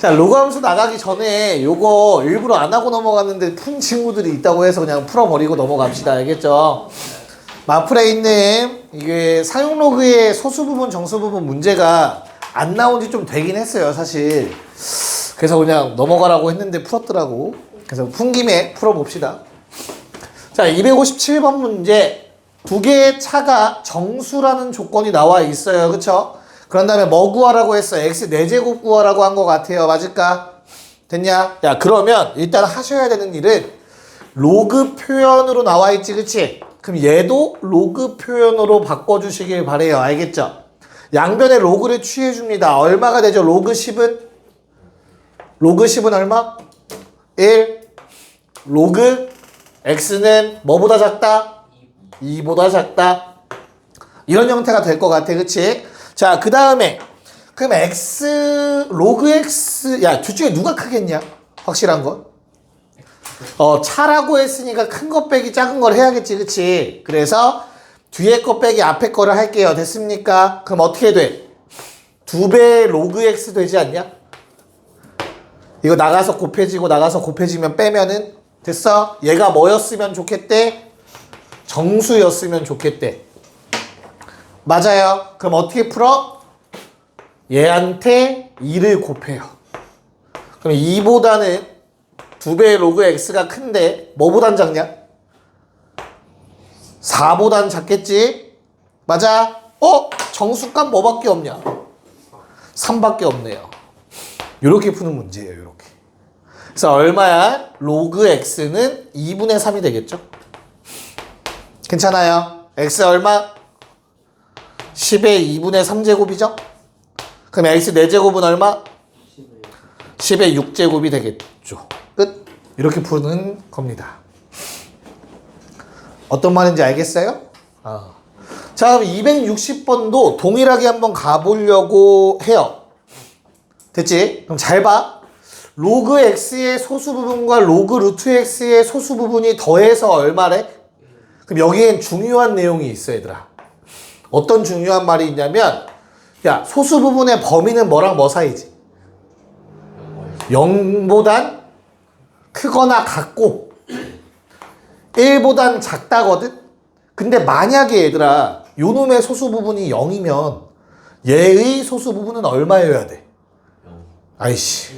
자, 로그 함수 나가기 전에 요거 일부러 안 하고 넘어갔는데 푼 친구들이 있다고 해서 그냥 풀어버리고 넘어갑시다. 알겠죠? 마플에 있는 이게 사용 로그의 소수 부분, 정수 부분 문제가 안 나온 지 좀 되긴 했어요, 사실. 그래서 그냥 넘어가라고 했는데 풀었더라고. 그래서 푼 김에 풀어봅시다. 자, 257번 문제. 두 개의 차가 정수라는 조건이 나와 있어요. 그쵸? 그런 다음에 뭐 구하라고 했어? x 4제곱 구하라고 한 것 같아요. 맞을까? 됐냐? 야, 그러면 일단 하셔야 되는 일은 로그 표현으로 나와 있지, 그치? 그럼 얘도 로그 표현으로 바꿔주시길 바래요. 알겠죠? 양변에 로그를 취해줍니다. 얼마가 되죠? 로그 10은? 로그 10은 얼마? 1. 로그 x는 뭐보다 작다? 2보다 작다. 이런 형태가 될 것 같아. 그치? 자, 그 다음에 그럼 x, 로그 x, 야, 둘 중에 누가 크겠냐? 확실한 건? 차라고 했으니까 큰 거 빼기 작은 걸 해야겠지. 그치? 그래서 뒤에 거 빼기 앞에 거를 할게요. 됐습니까? 그럼 어떻게 돼? 2배 로그 x 되지 않냐? 이거 나가서 곱해지고 나가서 곱해지면 빼면은 됐어? 얘가 뭐였으면 좋겠대? 정수였으면 좋겠대. 맞아요. 그럼 어떻게 풀어? 얘한테 2를 곱해요. 그럼 2보다는 2배의 로그 x가 큰데 뭐보단 작냐? 4보단 작겠지? 맞아? 정수값 뭐밖에 없냐? 3밖에 없네요. 이렇게 푸는 문제예요. 이렇게. 그래서 얼마야? 로그 x는 2분의 3이 되겠죠? 괜찮아요? x 얼마? 10의 2분의 3제곱이죠? 그럼 x 4제곱은 얼마? 10의 6제곱이 되겠죠. 끝. 이렇게 푸는 겁니다. 어떤 말인지 알겠어요? 자, 그럼 260번도 동일하게 한번 가보려고 해요. 됐지? 그럼 잘 봐. 로그 x의 소수 부분과 로그 루트 x의 소수 부분이 더해서 얼마래? 그럼 여기엔 중요한 내용이 있어, 얘들아. 어떤 중요한 말이 있냐면, 야, 소수 부분의 범위는 뭐랑 뭐 사이지? 0보단 크거나 같고 1보단 작다거든? 근데 만약에 얘들아, 요놈의 소수 부분이 0이면 얘의 소수 부분은 얼마여야 돼? 아이씨,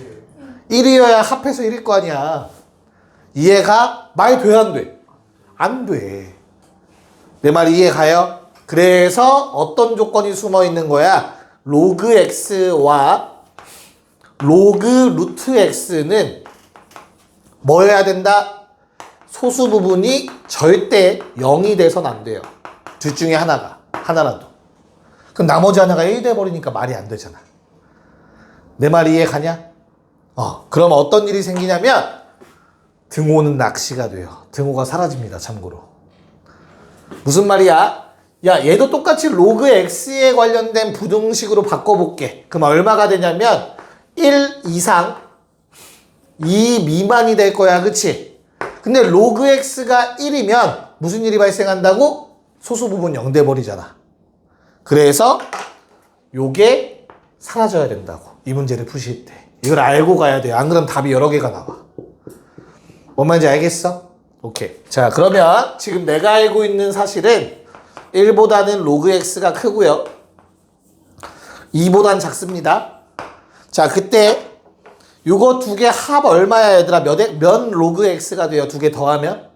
1이어야 합해서 1일 거 아니야. 이해가? 말 돼, 안 돼? 안 돼. 내 말 이해가요? 그래서 어떤 조건이 숨어 있는 거야? 로그 x와 로그 루트 x는 뭐여야 된다? 소수 부분이 절대 0이 돼선 안 돼요. 둘 중에 하나라도. 그럼 나머지 하나가 1 돼버리니까 말이 안 되잖아. 내 말 이해가냐? 그럼 어떤 일이 생기냐면 등호는 낚시가 돼요. 등호가 사라집니다. 참고로. 무슨 말이야? 야, 얘도 똑같이 로그 x에 관련된 부등식으로 바꿔볼게. 그럼 얼마가 되냐면 1 이상 2 미만이 될 거야. 그치? 근데 로그 x가 1이면 무슨 일이 발생한다고? 소수 부분 0 돼버리잖아. 그래서 요게 사라져야 된다고. 이 문제를 푸실 때. 이걸 알고 가야 돼요. 안 그러면 답이 여러 개가 나와. 뭔 말인지 알겠어? 오케이. 자, 그러면 지금 내가 알고 있는 사실은 1보다는 로그 x가 크고요. 2보단 작습니다. 자, 그때 요거 두 개 합 얼마야, 얘들아? 몇 로그 x가 돼요? 두 개 더하면?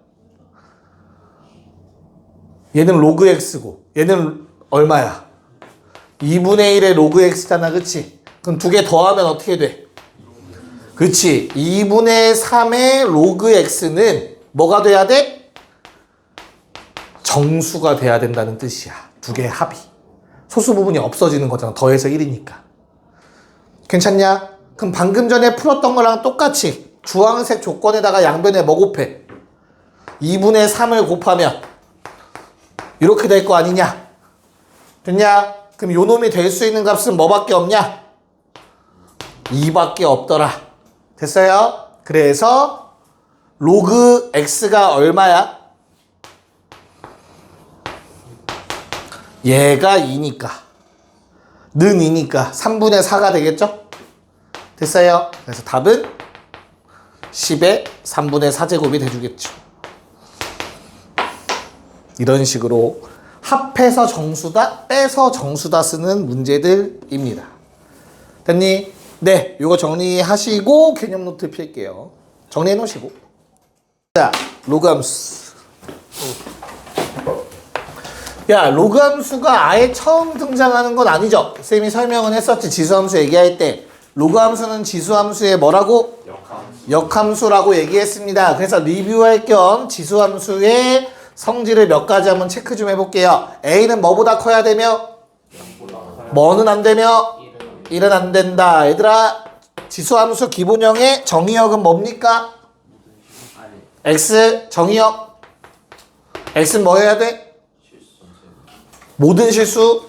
얘는 로그 x고 얘는 얼마야? 2분의 1의 로그 x잖아. 그치? 그럼 두 개 더하면 어떻게 돼? 그치? 2분의 3의 로그 x는 뭐가 돼야 돼? 정수가 돼야 된다는 뜻이야. 두 개의 합이. 소수 부분이 없어지는 거잖아. 더해서 1이니까. 괜찮냐? 그럼 방금 전에 풀었던 거랑 똑같이 주황색 조건에다가 양변에 뭐 곱해? 2분의 3을 곱하면 이렇게 될 거 아니냐? 됐냐? 그럼 요 놈이 될 수 있는 값은 뭐밖에 없냐? 2밖에 없더라. 됐어요? 그래서 로그 x가 얼마야? 얘가 2니까 는 2니까 3분의 4가 되겠죠? 됐어요? 그래서 답은 10의 3분의 4제곱이 돼주겠죠. 이런 식으로 합해서 정수다, 빼서 정수다 쓰는 문제들입니다. 됐니? 네, 요거 정리하시고 개념 노트 필게요. 정리해 놓으시고. 자, 로그 함수. 야, 로그 함수가 아예 처음 등장하는 건 아니죠. 쌤이 설명은 했었지. 지수함수 얘기할 때. 로그 함수는 지수함수의 뭐라고? 역함수라고 얘기했습니다. 그래서 리뷰할 겸 지수함수의 성질을 몇 가지 한번 체크 좀 해볼게요. A는 뭐보다 커야 되며? 뭐는 안 되며? 1은 안 된다. 얘들아, 지수함수 기본형의 정의역은 뭡니까? X 정의역. X는 뭐 해야 돼? 모든 실수.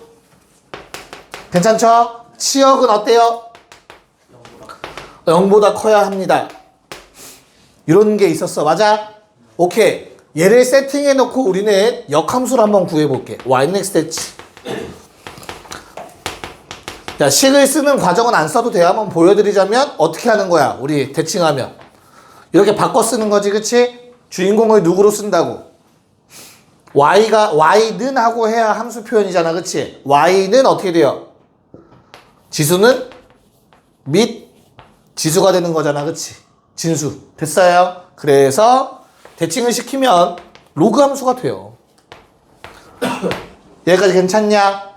괜찮죠? 치역은 어때요? 0보다 커야 합니다. 이런 게 있었어. 맞아? 오케이. 얘를 세팅해 놓고 우리는 역함수를 한번 구해볼게. y는 x 됐지. 자, 식을 쓰는 과정은 안 써도 돼요. 한번 보여드리자면 어떻게 하는 거야? 우리 대칭하면 이렇게 바꿔 쓰는 거지, 그치? 주인공을 누구로 쓴다고? y는 하고 해야 함수 표현이잖아, 그치? y는 어떻게 돼요? 지수는 및 지수가 되는 거잖아, 그치? 진수. 됐어요? 그래서 대칭을 시키면 로그 함수가 돼요. 여기까지 괜찮냐?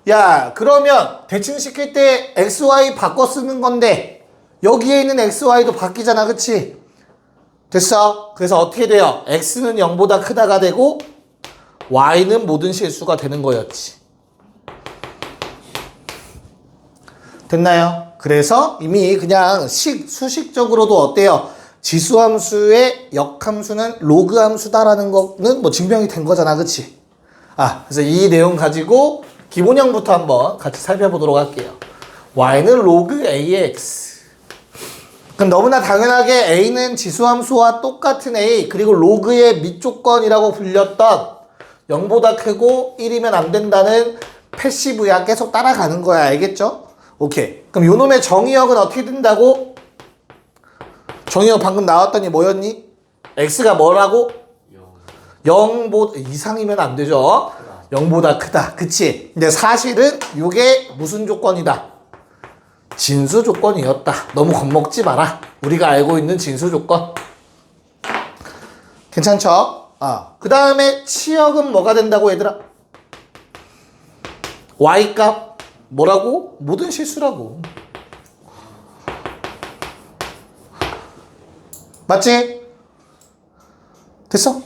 야, 그러면 대칭 시킬 때 xy 바꿔 쓰는 건데 여기에 있는 xy도 바뀌잖아, 그치? 됐어? 그래서 어떻게 돼요? x는 0보다 크다가 되고 y는 모든 실수가 되는 거였지. 됐나요? 그래서 이미 그냥 수식적으로도 어때요? 지수함수의 역함수는 로그함수다라는 거는 뭐 증명이 된 거잖아, 그치? 그래서 이 내용 가지고 기본형부터 한번 같이 살펴보도록 할게요. y는 로그 ax. 그럼 너무나 당연하게 a는 지수함수와 똑같은 a, 그리고 로그의 밑조건이라고 불렸던 0보다 크고 1이면 안 된다는 패시브야. 계속 따라가는 거야. 알겠죠? 오케이. 그럼 요놈의 정의역은 어떻게 된다고? 정의역 방금 나왔더니 뭐였니? x가 뭐라고? 0보다 이상이면 안 되죠. 0보다 크다. 그치? 근데 사실은 이게 무슨 조건이다? 진수 조건이었다. 너무 겁먹지 마라. 우리가 알고 있는 진수 조건. 괜찮죠? 그 다음에 치역은 뭐가 된다고 얘들아? y값 뭐라고? 모든 실수라고. 맞지? 됐어?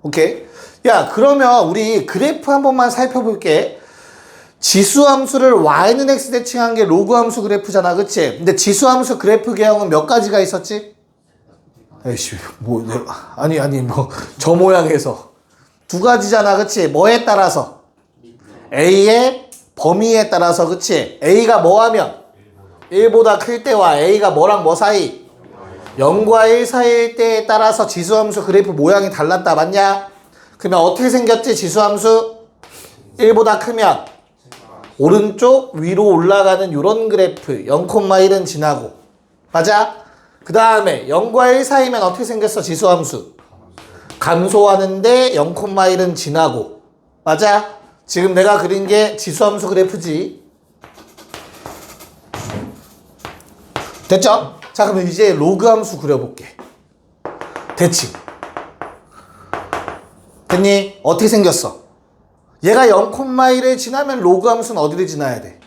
오케이. 야, 그러면 우리 그래프 한 번만 살펴볼게. 지수함수를 y는 x 대칭한 게 로그함수 그래프잖아, 그치? 근데 지수함수 그래프 개형은 몇 가지가 있었지? 에이씨, 저 모양에서 두 가지잖아, 그치? 뭐에 따라서? a의 범위에 따라서, 그치? a가 뭐하면? 1보다 클 때와 a가 뭐랑 뭐 사이? 0과 1 사이일 때에 따라서 지수함수 그래프 모양이 달랐다, 맞냐? 그러면 어떻게 생겼지, 지수함수? 1보다 크면 오른쪽 위로 올라가는 요런 그래프 0,1은 지나고, 맞아? 그 다음에 0과 1 사이면 어떻게 생겼어, 지수함수? 감소하는데 0,1은 지나고, 맞아? 지금 내가 그린 게 지수함수 그래프지. 됐죠? 자, 그러면 이제 로그함수 그려볼게. 대칭. 됐니? 어떻게 생겼어? 얘가 0,1을 지나면 로그함수는 어디를 지나야 돼?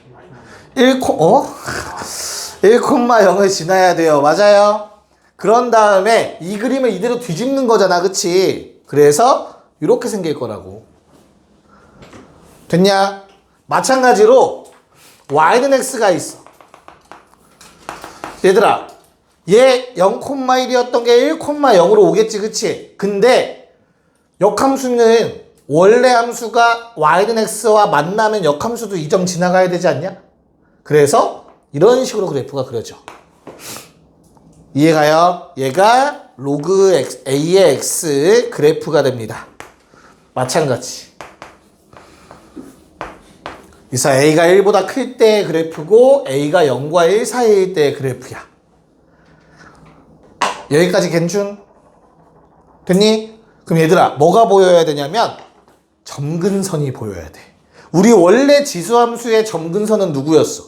1,0을 지나야 돼요. 맞아요? 그런 다음에 이 그림을 이대로 뒤집는 거잖아, 그치? 그래서 이렇게 생길 거라고. 됐냐? 마찬가지로 y는 x가 있어. 얘들아, 얘 0,1이었던 게 1,0으로 오겠지, 그치? 근데 역함수는 원래 함수가 y는 x와 만나면 역함수도 이 점 지나가야 되지 않냐? 그래서 이런 식으로 그래프가 그려져. 이해가요? 얘가 로그 a의 x 그래프가 됩니다. 마찬가지. 그래서 A가 1보다 클 때의 그래프고 A가 0과 1 사이일 때의 그래프야. 여기까지 괜춘? 됐니? 그럼 얘들아 뭐가 보여야 되냐면 점근선이 보여야 돼. 우리 원래 지수함수의 점근선은 누구였어?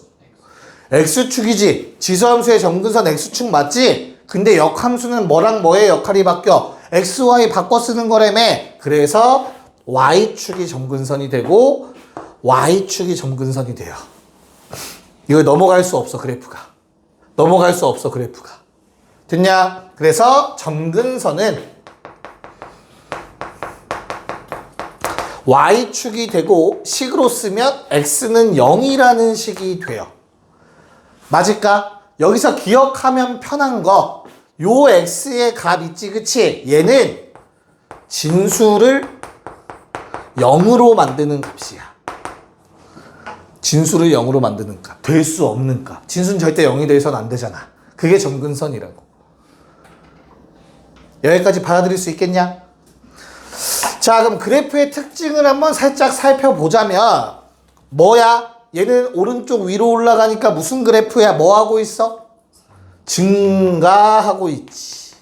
X축이지. 지수함수의 점근선 X축 맞지? 근데 역함수는 뭐랑 뭐의 역할이 바뀌어? X, Y 바꿔 쓰는 거라며. 그래서 Y축이 점근선이 되고 Y축이 점근선이 돼요. 이거 넘어갈 수 없어 그래프가. 넘어갈 수 없어 그래프가. 됐냐? 그래서 점근선은 Y축이 되고 식으로 쓰면 X는 0이라는 식이 돼요. 맞을까? 여기서 기억하면 편한 거, 요 X의 값 있지, 그치? 얘는 진수를 0으로 만드는 값이야. 진수를 0으로 만드는 값. 될 수 없는 값. 진수는 절대 0이 돼서는 안 되잖아. 그게 점근선이라고. 여기까지 받아들일 수 있겠냐? 자, 그럼 그래프의 특징을 한번 살짝 살펴보자면 뭐야? 얘는 오른쪽 위로 올라가니까 무슨 그래프야? 뭐 하고 있어? 증가하고 있지.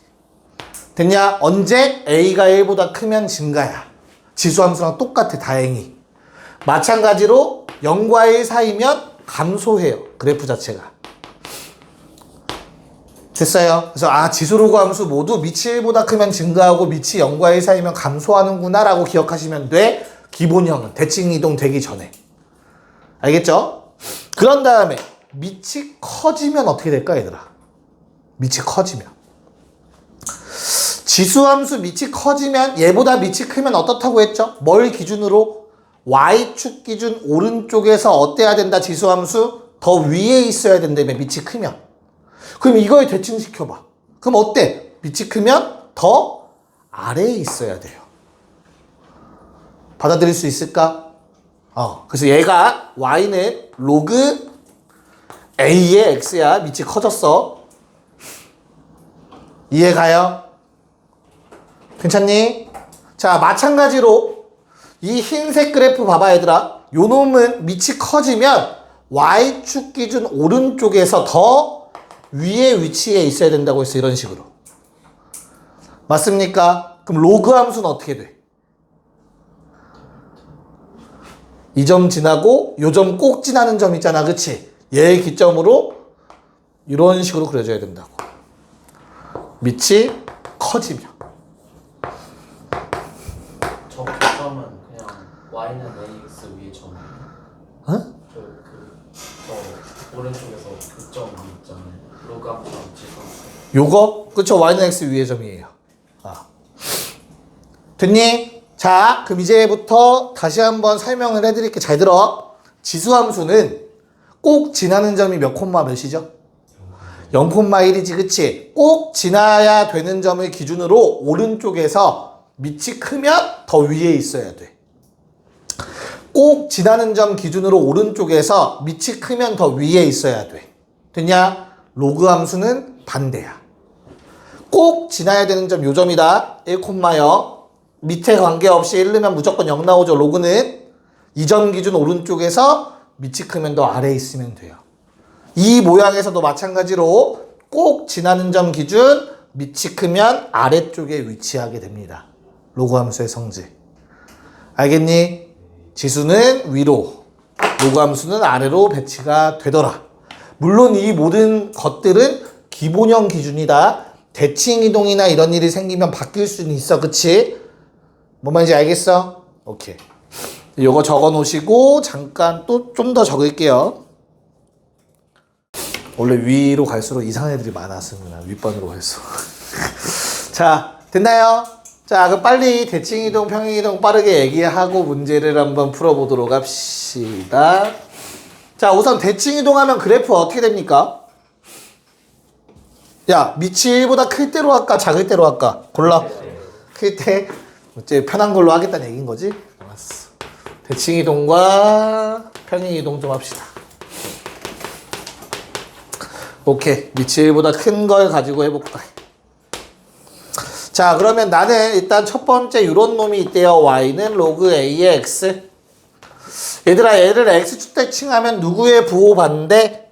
됐냐? 언제? A가 1보다 크면 증가야. 지수함수랑 똑같아, 다행히. 마찬가지로 0과 1 사이면 감소해요, 그래프 자체가. 됐어요? 그래서 지수로그 함수 모두 밑이 1보다 크면 증가하고 밑이 0과 1 사이면 감소하는구나 라고 기억하시면 돼. 기본형은 대칭이동 되기 전에. 알겠죠? 그런 다음에 밑이 커지면 어떻게 될까 얘들아? 밑이 커지면 지수함수 밑이 커지면 얘보다 밑이 크면 어떻다고 했죠? 뭘 기준으로? Y축 기준 오른쪽에서 어때야 된다 지수함수? 더 위에 있어야 된다며 밑이 크면. 그럼 이걸 대칭시켜봐. 그럼 어때? 밑이 크면 더 아래에 있어야 돼요. 받아들일 수 있을까? 그래서 얘가 Y는 로그 A의 X야. 밑이 커졌어. 이해가요? 괜찮니? 자, 마찬가지로 이 흰색 그래프 봐봐 얘들아. 요 놈은 밑이 커지면 Y축 기준 오른쪽에서 더 위에 위치에 있어야 된다고 했어. 이런 식으로. 맞습니까? 그럼 로그 함수는 어떻게 돼? 이 점 지나고 요 점 꼭 지나는 점 있잖아. 그치? 얘의 기점으로 이런 식으로 그려줘야 된다고. 밑이 커지면. 저 기점은 그냥 Y는 AX 위에 점. 어? 저 오른쪽에서 그 점 있잖아요. 로그 함수랑 지수함수. 요거? 그쵸? Y는 X 위의 점이에요. 됐니? 자, 그럼 이제부터 다시 한번 설명을 해드릴게. 잘 들어. 지수함수는 꼭 지나는 점이 몇 콤마 몇이죠? 0,1이지, 그치? 꼭 지나야 되는 점을 기준으로 오른쪽에서 밑이 크면 더 위에 있어야 돼. 꼭 지나는 점 기준으로 오른쪽에서 밑이 크면 더 위에 있어야 돼. 됐냐? 로그 함수는 반대야. 꼭 지나야 되는 점 요점이다. 1,0. 밑에 관계없이 1 넣으면 무조건 0 나오죠. 로그는 이 점 기준 오른쪽에서 밑이 크면 더 아래에 있으면 돼요. 이 모양에서도 마찬가지로 꼭 지나는 점 기준 밑이 크면 아래쪽에 위치하게 됩니다. 로그 함수의 성질. 알겠니? 지수는 위로, 로그 함수는 아래로 배치가 되더라. 물론 이 모든 것들은 기본형 기준이다. 대칭 이동이나 이런 일이 생기면 바뀔 수는 있어. 그치? 뭔 말인지 알겠어? 오케이. 요거 적어 놓으시고 잠깐 또 좀 더 적을게요. 원래 위로 갈수록 이상한 애들이 많았습니다. 윗번으로 갈수록. 자, 됐나요? 자, 그럼 빨리 대칭이동, 평행이동 빠르게 얘기하고 문제를 한번 풀어보도록 합시다. 자, 우선 대칭이동하면 그래프 어떻게 됩니까? 야, 밑이 1보다 클 때로 할까? 작을 때로 할까? 골라. 클 때. 이제 편한 걸로 하겠다는 얘기인 거지? 알았어. 대칭이동과 평행이동 좀 합시다. 오케이. 밑이 1보다 큰 걸 가지고 해볼까? 자, 그러면 나는 일단 첫 번째 요런 놈이 있대요. Y는 로그 A의 X. 얘들아 얘를 x축 대칭하면 누구의 부호 반대?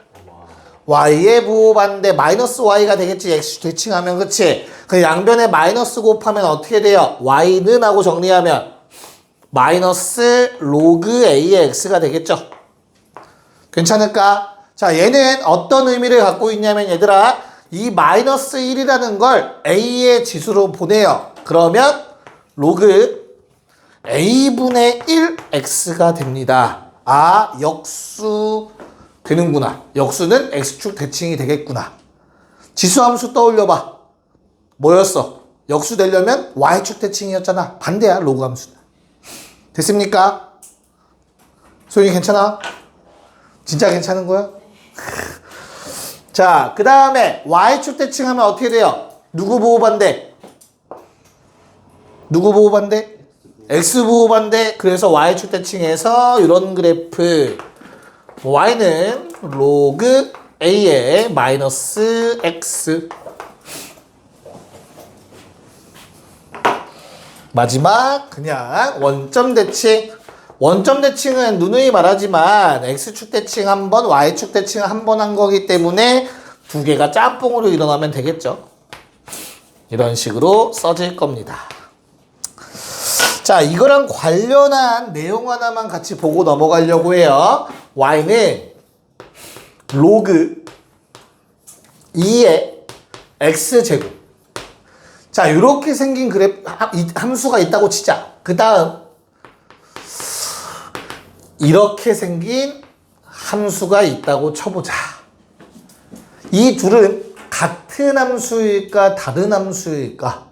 y의 부호 반대 마이너스 y가 되겠지. x축 대칭하면 그치? 그 양변에 마이너스 곱하면 어떻게 돼요? y는 하고 정리하면 마이너스 로그 a의 x가 되겠죠. 괜찮을까? 자 얘는 어떤 의미를 갖고 있냐면 얘들아 이 마이너스 1이라는 걸 a의 지수로 보내요. 그러면 로그 a분의 1x가 됩니다. 아 역수 되는구나. 역수는 x축 대칭이 되겠구나. 지수함수 떠올려봐. 뭐였어? 역수 되려면 y축 대칭이었잖아. 반대야 로그 함수는. 됐습니까? 소영이 괜찮아? 진짜 괜찮은 거야? 자, 그 다음에 y축 대칭하면 어떻게 돼요? 누구 보호 반대? 누구 보호 반대? x 보호 반대. 그래서 y축 대칭해서 이런 그래프. y는 로그 a의 마이너스 x. 마지막 그냥 원점 대칭. 원점 대칭은 누누이 말하지만 x축 대칭 한 번, y축 대칭 한 번 한 거기 때문에 두 개가 짬뽕으로 일어나면 되겠죠. 이런 식으로 써질 겁니다. 자, 이거랑 관련한 내용 하나만 같이 보고 넘어가려고 해요. y는 로그 2의 x제곱. 자, 이렇게 생긴 그래프 함수가 있다고 치자. 그 다음 이렇게 생긴 함수가 있다고 쳐보자. 이 둘은 같은 함수일까 다른 함수일까?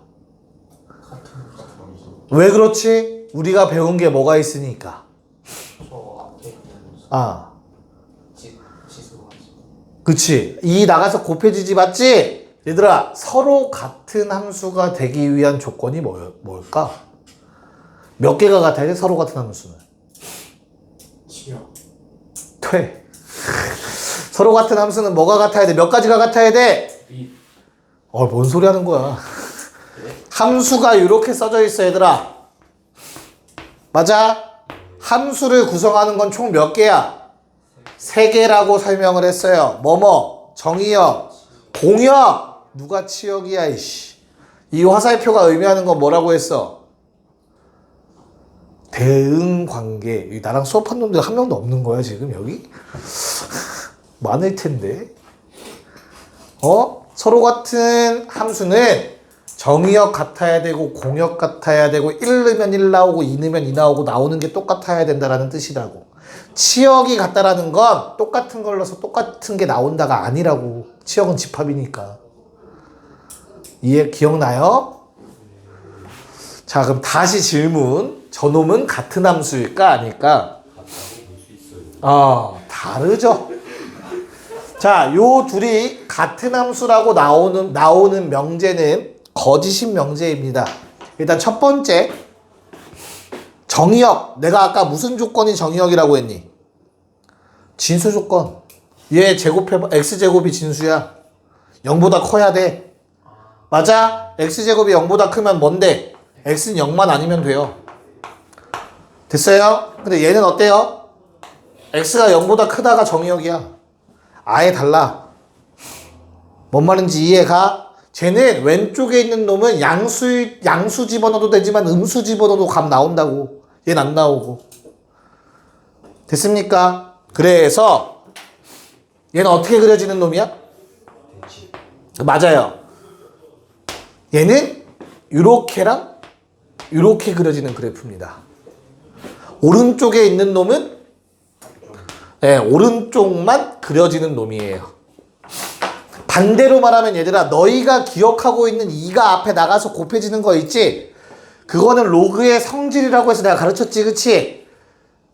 왜 그렇지? 우리가 배운 게 뭐가 있으니까. 저 앞에 있는 아, 지수가 그치. 이 나가서 곱해지지 맞지? 얘들아, 서로 같은 함수가 되기 위한 조건이 뭘까? 몇 개가 같아야 돼? 서로 같은 함수는. 돼. 서로 같은 함수는 뭐가 같아야 돼? 몇 가지가 같아야 돼? 뭔 소리 하는 거야. 함수가 이렇게 써져 있어 얘들아. 맞아? 함수를 구성하는 건 총 몇 개야? 3개라고 설명을 했어요. 뭐뭐? 정의역, 공역. 누가 치역이야 이씨. 이 화살표가 의미하는 건 뭐라고 했어? 대응 관계. 나랑 수업한 놈들 한 명도 없는 거야 지금 여기? 많을 텐데. 서로 같은 함수는 정의역 같아야 되고 공역 같아야 되고 1 넣으면 1 나오고 2 넣으면 2 나오고 나오는 게 똑같아야 된다라는 뜻이라고. 치역이 같다라는 건 똑같은 걸 넣어서 똑같은 게 나온다가 아니라고. 치역은 집합이니까. 이해 기억나요? 자, 그럼 다시 질문. 저놈은 같은 함수일까 아닐까? 다르죠. 자, 요 둘이 같은 함수라고 나오는 명제는 거짓인 명제입니다. 일단 첫 번째, 정의역. 내가 아까 무슨 조건이 정의역이라고 했니? 진수 조건. 얘 제곱해봐. x제곱이 진수야. 0보다 커야 돼. 맞아? x제곱이 0보다 크면 뭔데? x는 0만 아니면 돼요. 됐어요? 근데 얘는 어때요? x가 0보다 크다가 정의역이야. 아예 달라. 뭔 말인지 이해가? 쟤는 왼쪽에 있는 놈은 양수 집어넣어도 되지만 음수 집어넣어도 값 나온다고. 얘는 안 나오고. 됐습니까? 그래서 얘는 어떻게 그려지는 놈이야? 맞아요. 얘는 요렇게랑 요렇게 그려지는 그래프입니다. 오른쪽에 있는 놈은 오른쪽만 그려지는 놈이에요. 반대로 말하면 얘들아, 너희가 기억하고 있는 2가 앞에 나가서 곱해지는 거 있지? 그거는 로그의 성질이라고 해서 내가 가르쳤지, 그치?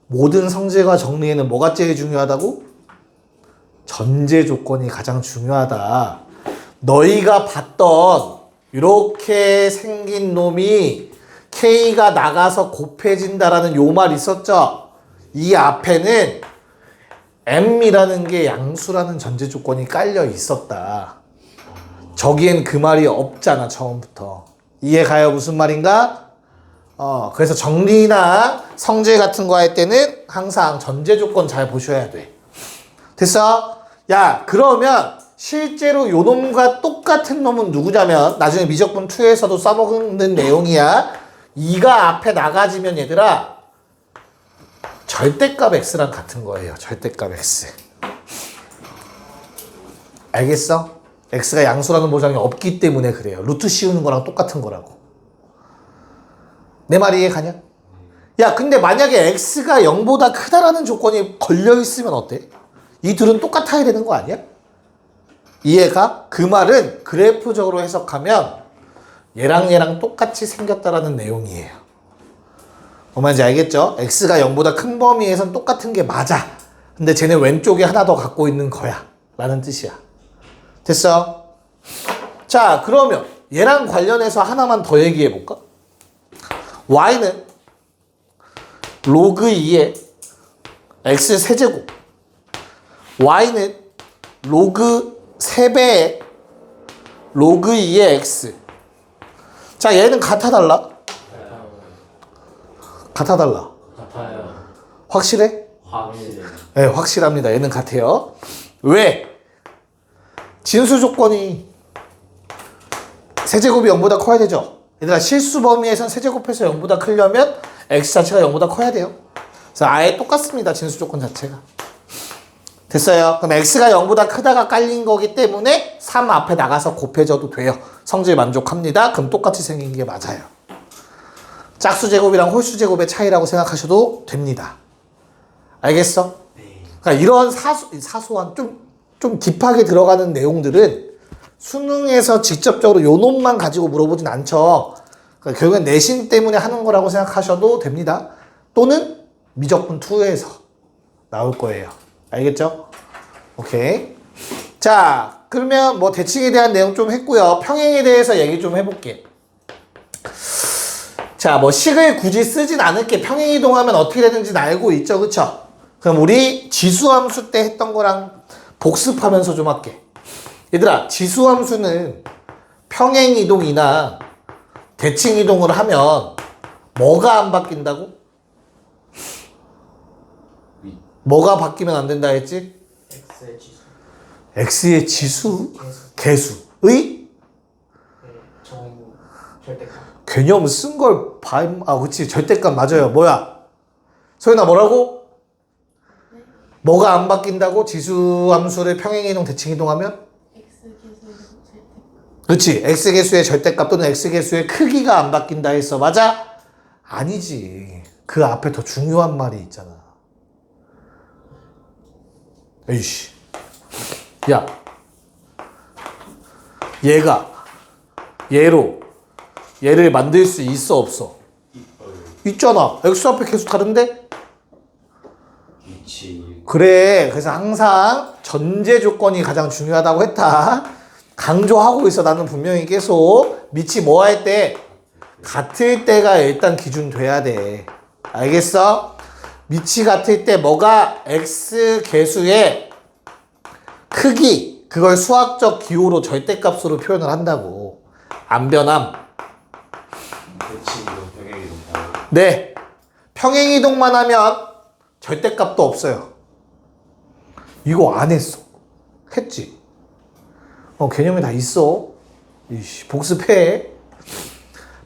모든 성질과 정리에는 뭐가 제일 중요하다고? 전제 조건이 가장 중요하다. 너희가 봤던 이렇게 생긴 놈이 K가 나가서 곱해진다라는 요 말 있었죠? 이 앞에는 M이라는 게 양수라는 전제 조건이 깔려 있었다. 저기엔 그 말이 없잖아, 처음부터. 이해가요? 무슨 말인가? 그래서 정리나 성질 같은 거 할 때는 항상 전제 조건 잘 보셔야 돼. 됐어? 야, 그러면 실제로 요 놈과 똑같은 놈은 누구냐면 나중에 미적분 2에서도 써먹는 내용이야. 2가 앞에 나가지면 얘들아 절대값 x랑 같은 거예요. 절대값 x. 알겠어? x가 양수라는 보장이 없기 때문에 그래요. 루트 씌우는 거랑 똑같은 거라고. 내 말이 이해가냐? 야, 근데 만약에 x가 0보다 크다라는 조건이 걸려있으면 어때? 이 둘은 똑같아야 되는 거 아니야? 이해가? 그 말은 그래프적으로 해석하면 얘랑 똑같이 생겼다라는 내용이에요. 뭔 말인지 알겠죠? x가 0보다 큰 범위에선 똑같은 게 맞아. 근데 쟤네 왼쪽에 하나 더 갖고 있는 거야. 라는 뜻이야. 됐어? 자, 그러면 얘랑 관련해서 하나만 더 얘기해 볼까? y는 로그 2의 x 세제곱, y는 로그 3배의 로그 2의 x. 자, 얘는 같아 달라? 같아 달라. 같아요. 확실해? 확실해. 네, 확실합니다. 얘는 같아요. 왜? 진수 조건이 세제곱이 0보다 커야 되죠. 얘들아, 실수 범위에선 세제곱해서 0보다 크려면 x 자체가 0보다 커야 돼요. 그래서 아예 똑같습니다. 진수 조건 자체가. 됐어요. 그럼 x가 0보다 크다가 깔린 거기 때문에 3 앞에 나가서 곱해져도 돼요. 성질 만족합니다. 그럼 똑같이 생긴 게 맞아요. 짝수 제곱이랑 홀수 제곱의 차이라고 생각하셔도 됩니다. 알겠어? 그러니까 이런 사소한 좀 딥하게 들어가는 내용들은 수능에서 직접적으로 요 놈만 가지고 물어보진 않죠. 그러니까 결국엔 내신 때문에 하는 거라고 생각하셔도 됩니다. 또는 미적분 2에서 나올 거예요. 알겠죠? 오케이. 자, 그러면 뭐 대칭에 대한 내용 좀 했고요. 평행에 대해서 얘기 좀 해볼게. 자, 뭐 식을 굳이 쓰진 않을게. 평행 이동하면 어떻게 되는지는 알고 있죠, 그쵸? 그럼 우리 지수함수 때 했던 거랑 복습하면서 좀 할게. 얘들아, 지수함수는 평행 이동이나 대칭 이동을 하면 뭐가 안 바뀐다고? 뭐가 바뀌면 안 된다 했지? x의 지수. x의 지수? 개수의? 정 절대값. 개념 쓴 걸 그치. 절대값 맞아요. 뭐야? 소연아, 뭐라고? 뭐가 안 바뀐다고? 지수함수를 평행이동, 대칭이동하면? 그렇지. x계수의 절대값 또는 x계수의 크기가 안 바뀐다 했어. 맞아? 아니지. 그 앞에 더 중요한 말이 있잖아. 에이씨. 야. 얘를 만들 수 있어, 없어? 있잖아. x 앞에 계수 다른데? 위치. 그래. 그래서 항상 전제 조건이 가장 중요하다고 했다. 강조하고 있어. 나는 분명히 계속. 밑이 뭐 할 때? 같을 때가 일단 기준 돼야 돼. 알겠어? 밑이 같을 때 뭐가 x 개수의 크기, 그걸 수학적 기호로 절대값으로 표현을 한다고. 안 변함. 대칭이동, 평행이동 다. 네. 평행이동만 하면 절대값도 없어요. 이거 안 했어. 했지? 개념이 다 있어. 이씨, 복습해.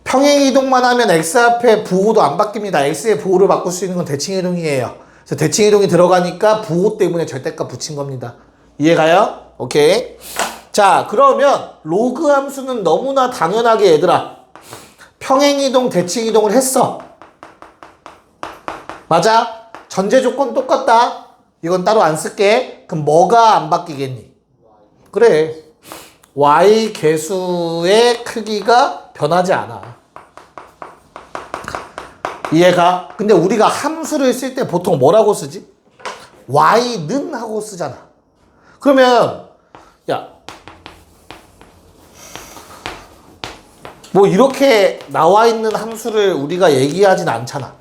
평행이동만 하면 x 앞에 부호도 안 바뀝니다. x의 부호를 바꿀 수 있는 건 대칭이동이에요. 그래서 대칭이동이 들어가니까 부호 때문에 절대값 붙인 겁니다. 이해가요? 오케이. 자, 그러면 로그 함수는 너무나 당연하게 얘들아 평행이동, 대칭이동을 했어. 맞아? 전제 조건 똑같다. 이건 따로 안 쓸게. 그럼 뭐가 안 바뀌겠니? 그래. y 개수의 크기가 변하지 않아. 이해가? 근데 우리가 함수를 쓸 때 보통 뭐라고 쓰지? y는 하고 쓰잖아. 그러면 야, 뭐 이렇게 나와 있는 함수를 우리가 얘기하진 않잖아.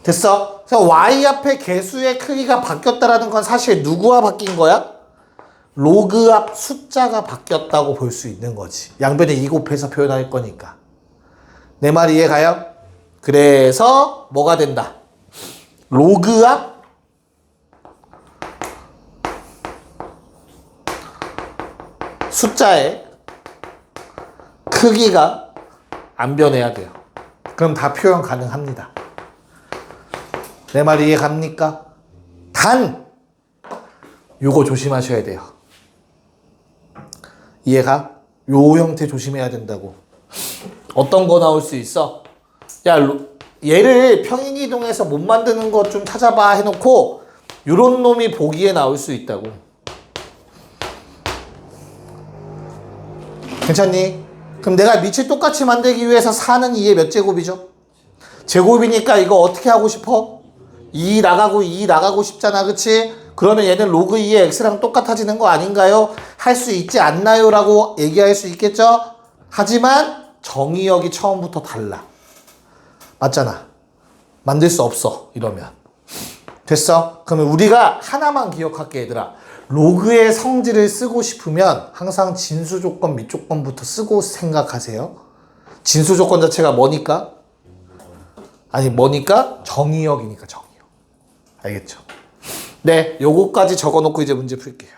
됐어? 그래서 y 앞에 개수의 크기가 바뀌었다라는 건 사실 누구와 바뀐 거야? 로그 앞 숫자가 바뀌었다고 볼 수 있는 거지. 양변에 2 곱해서 표현할 거니까. 내 말 이해가요? 그래서 뭐가 된다? 로그 앞 숫자의 크기가 안 변해야 돼요. 그럼 다 표현 가능합니다. 내 말 이해 갑니까? 단 요거 조심하셔야 돼요. 이해가? 요 형태 조심해야 된다고. 어떤 거 나올 수 있어? 야, 얘를 평행이동해서 못 만드는 거 좀 찾아봐 해놓고 요런 놈이 보기에 나올 수 있다고. 괜찮니? 그럼 내가 밑을 똑같이 만들기 위해서 4는 2의 몇 제곱이죠? 제곱이니까 이거 어떻게 하고 싶어? 2 나가고 2 나가고 싶잖아, 그치? 그러면 얘는 로그 2의 x랑 똑같아지는 거 아닌가요? 할 수 있지 않나요? 라고 얘기할 수 있겠죠? 하지만 정의역이 처음부터 달라. 맞잖아. 만들 수 없어, 이러면. 됐어? 그러면 우리가 하나만 기억할게, 얘들아. 로그의 성질을 쓰고 싶으면 항상 진수 조건, 밑조건부터 쓰고 생각하세요. 진수 조건 자체가 뭐니까? 아니, 뭐니까? 정의역이니까, 정의역. 알겠죠? 네, 요거까지 적어놓고 이제 문제 풀게요.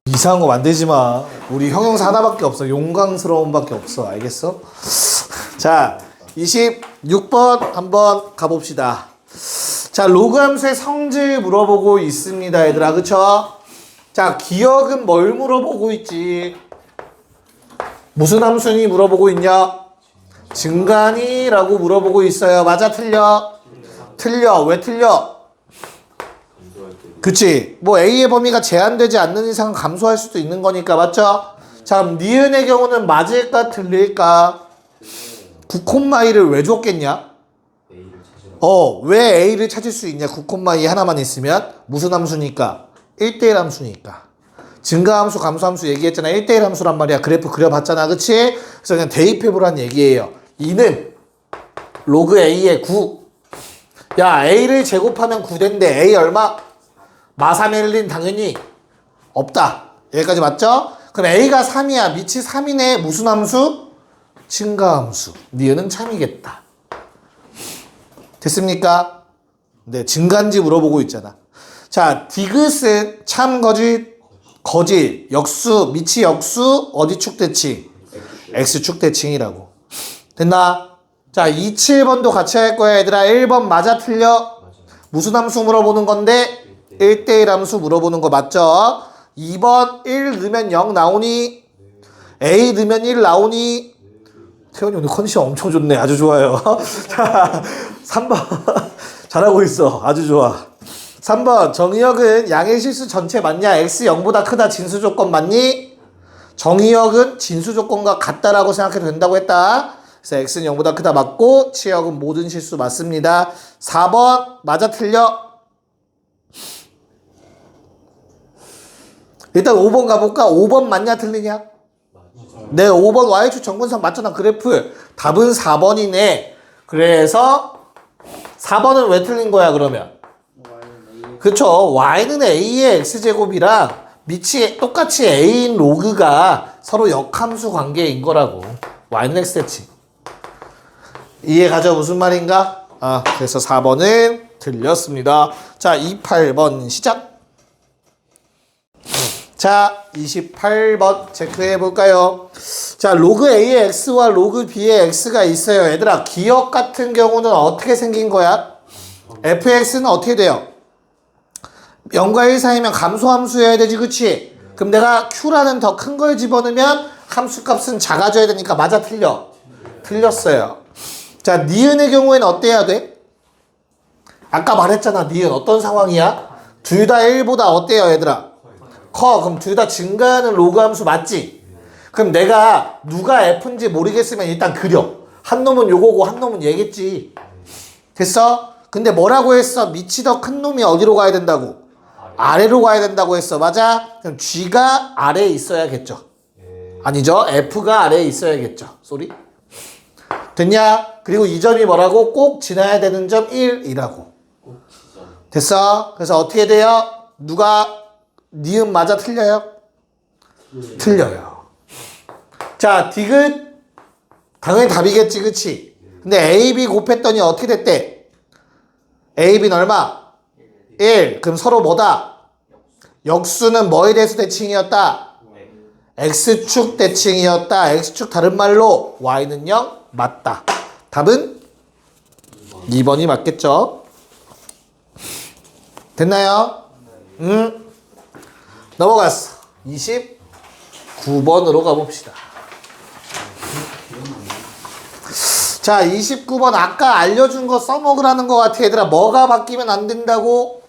이상한 거 만들지 마. 우리 형용사 하나밖에 없어. 용광스러움밖에 없어. 알겠어? 자, 26번 한번 가봅시다. 자, 로그 함수의 성질 물어보고 있습니다, 얘들아. 그쵸? 자, 기억은 뭘 물어보고 있지? 무슨 함수니 물어보고 있냐? 증가니? 라고 물어보고 있어요. 맞아, 틀려? 틀려. 왜 틀려? 그치? 뭐 A의 범위가 제한되지 않는 이상 감소할 수도 있는 거니까. 맞죠? 자, 그럼 니은의 경우는 맞을까 틀릴까? 9,2를 왜 줬겠냐? 왜 A를 찾을 수 있냐? 9,2 하나만 있으면 무슨 함수니까? 1대1 함수니까. 증가함수, 감소함수 얘기했잖아. 1대1 함수란 말이야. 그래프 그려봤잖아. 그치? 그래서 그냥 대입해보라는 얘기예요. 2는 로그 A의 9. 야, A를 제곱하면 9대인데 A 얼마? 마사멜린 당연히 없다. 여기까지 맞죠? 그럼 A가 3이야. 밑이 3이네. 무슨 함수? 증가함수. 니은은 참이겠다. 됐습니까? 네, 증가인지 물어보고 있잖아. 자, 디귿은 참, 거짓, 역수, 밑이 역수, 어디 축대칭? X축 대칭이라고. 됐나? 자, 2, 7번도 같이 할 거야, 얘들아. 1번 맞아, 틀려? 무슨 함수 물어보는 건데? 1대1 함수 물어보는 거 맞죠? 2번 1 넣으면 0 나오니? A 넣으면 1 나오니? 태현이 오늘 컨디션 엄청 좋네. 아주 좋아요. 자, 3번. 잘하고 있어. 아주 좋아. 3번. 정의역은 양의 실수 전체 맞냐? X 0보다 크다 진수 조건 맞니? 정의역은 진수 조건과 같다라고 생각해도 된다고 했다. 그래서 X는 0보다 크다 맞고 치역은 모든 실수 맞습니다. 4번. 맞아 틀려? 일단 5번 가볼까? 5번 맞냐 틀리냐? 네, 5번 Y축 정근선 맞잖아, 그래프. 답은 4번이네. 그래서 4번은 왜 틀린 거야, 그러면? 그쵸. Y는 A의 X제곱이랑 밑이 똑같이 A인 로그가 서로 역함수 관계인 거라고. Y는 X 대칭. 이해가죠? 무슨 말인가? 그래서 4번은 틀렸습니다. 자, 28번 시작. 자, 28번 체크해 볼까요? 자, 로그 A의 X와 로그 B의 X가 있어요. 얘들아, 기억 같은 경우는 어떻게 생긴 거야? fx는 어떻게 돼요? 0과 1 사이면 감소함수여야 되지, 그치? 그럼 내가 q라는 더 큰 걸 집어넣으면 함수값은 작아져야 되니까 맞아, 틀려? 틀렸어요. 자, 니은의 경우에는 어때야 돼? 아까 말했잖아, 니은 어떤 상황이야? 둘 다 1보다 어때요, 얘들아? 커. 그럼 둘 다 증가하는 로그 함수 맞지? 그럼 내가 누가 f인지 모르겠으면 일단 그려. 한 놈은 요거고 한 놈은 얘겠지. 됐어? 근데 뭐라고 했어? 밑이 더 큰 놈이 어디로 가야 된다고? 아래로 가야 된다고 했어. 맞아? 그럼 g가 아래에 있어야겠죠. 아니죠? f가 아래에 있어야겠죠. 쏘리? 됐냐? 그리고 이 점이 뭐라고? 꼭 지나야 되는 점 1이라고. 됐어? 그래서 어떻게 돼요? 누가 니은 맞아 틀려요? 틀려요. 자, 디귿 당연히 답이겠지, 그치? 근데 A, B 곱했더니 어떻게 됐대? A, B는 얼마? 1. 그럼 서로 뭐다? 역수는 뭐에 대해서 대칭이었다? X축 대칭이었다. X축 다른 말로 Y는 0 맞다. 답은 2번이 맞겠죠? 됐나요? 넘어갔어. 29번으로 가봅시다. 자, 29번 아까 알려준 거 써먹으라는 것 같아. 얘들아, 뭐가 바뀌면 안 된다고?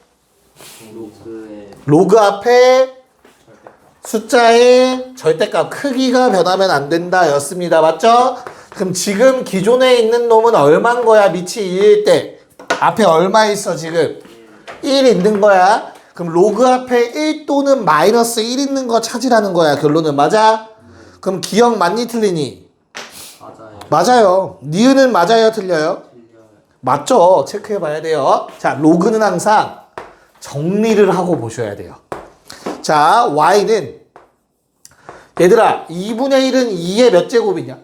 로그 앞에 숫자의 절대값 크기가 변하면 안 된다 였습니다. 맞죠? 그럼 지금 기존에 있는 놈은 얼마인 거야? 밑이 2일 때 앞에 얼마 있어 지금? 1 있는 거야. 그럼 로그 앞에 1 또는 마이너스 1 있는 거 찾으라는 거야. 결론은 맞아? 그럼 기억 맞니 틀리니? 맞아요. 맞아요. 니은은 맞아요 틀려요? 맞죠? 체크해 봐야 돼요. 자, 로그는 항상 정리를 하고 보셔야 돼요. 자, y는 얘들아 2분의 1은 2의 몇 제곱이냐?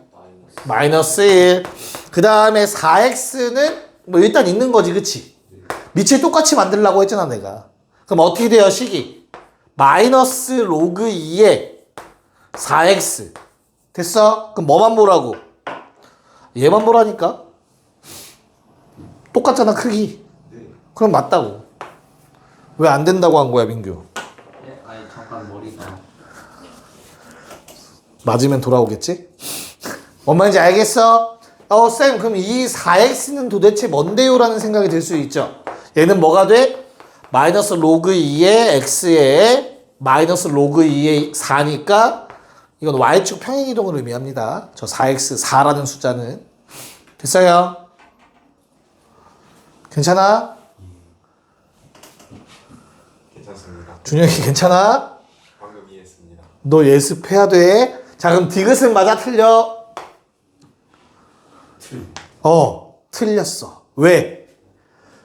마이너스 1. 그 다음에 4x는 뭐 일단 있는 거지, 그치? 밑에 똑같이 만들려고 했잖아 내가. 그럼 어떻게 돼요 식이? 마이너스 로그 2에 4x 됐어? 그럼 뭐만 보라고? 얘만 보라니까? 똑같잖아 크기. 그럼 맞다고. 왜 안 된다고 한 거야 민규? 네? 아니 잠깐 머리가. 맞으면 돌아오겠지? 뭔 말인지 알겠어? 쌤 그럼 이 4x는 도대체 뭔데요? 라는 생각이 들 수 있죠. 얘는 뭐가 돼? 마이너스 로그 2의 x에 마이너스 로그 2의 4니까 이건 y축 평행이동을 의미합니다. 저 4x 4라는 숫자는. 됐어요? 괜찮아? 괜찮습니다. 준영이 괜찮아? 방금 이해했습니다. 너 예습해야 돼. 자 그럼 디귿은 맞아 틀려? 틀렸어. 왜?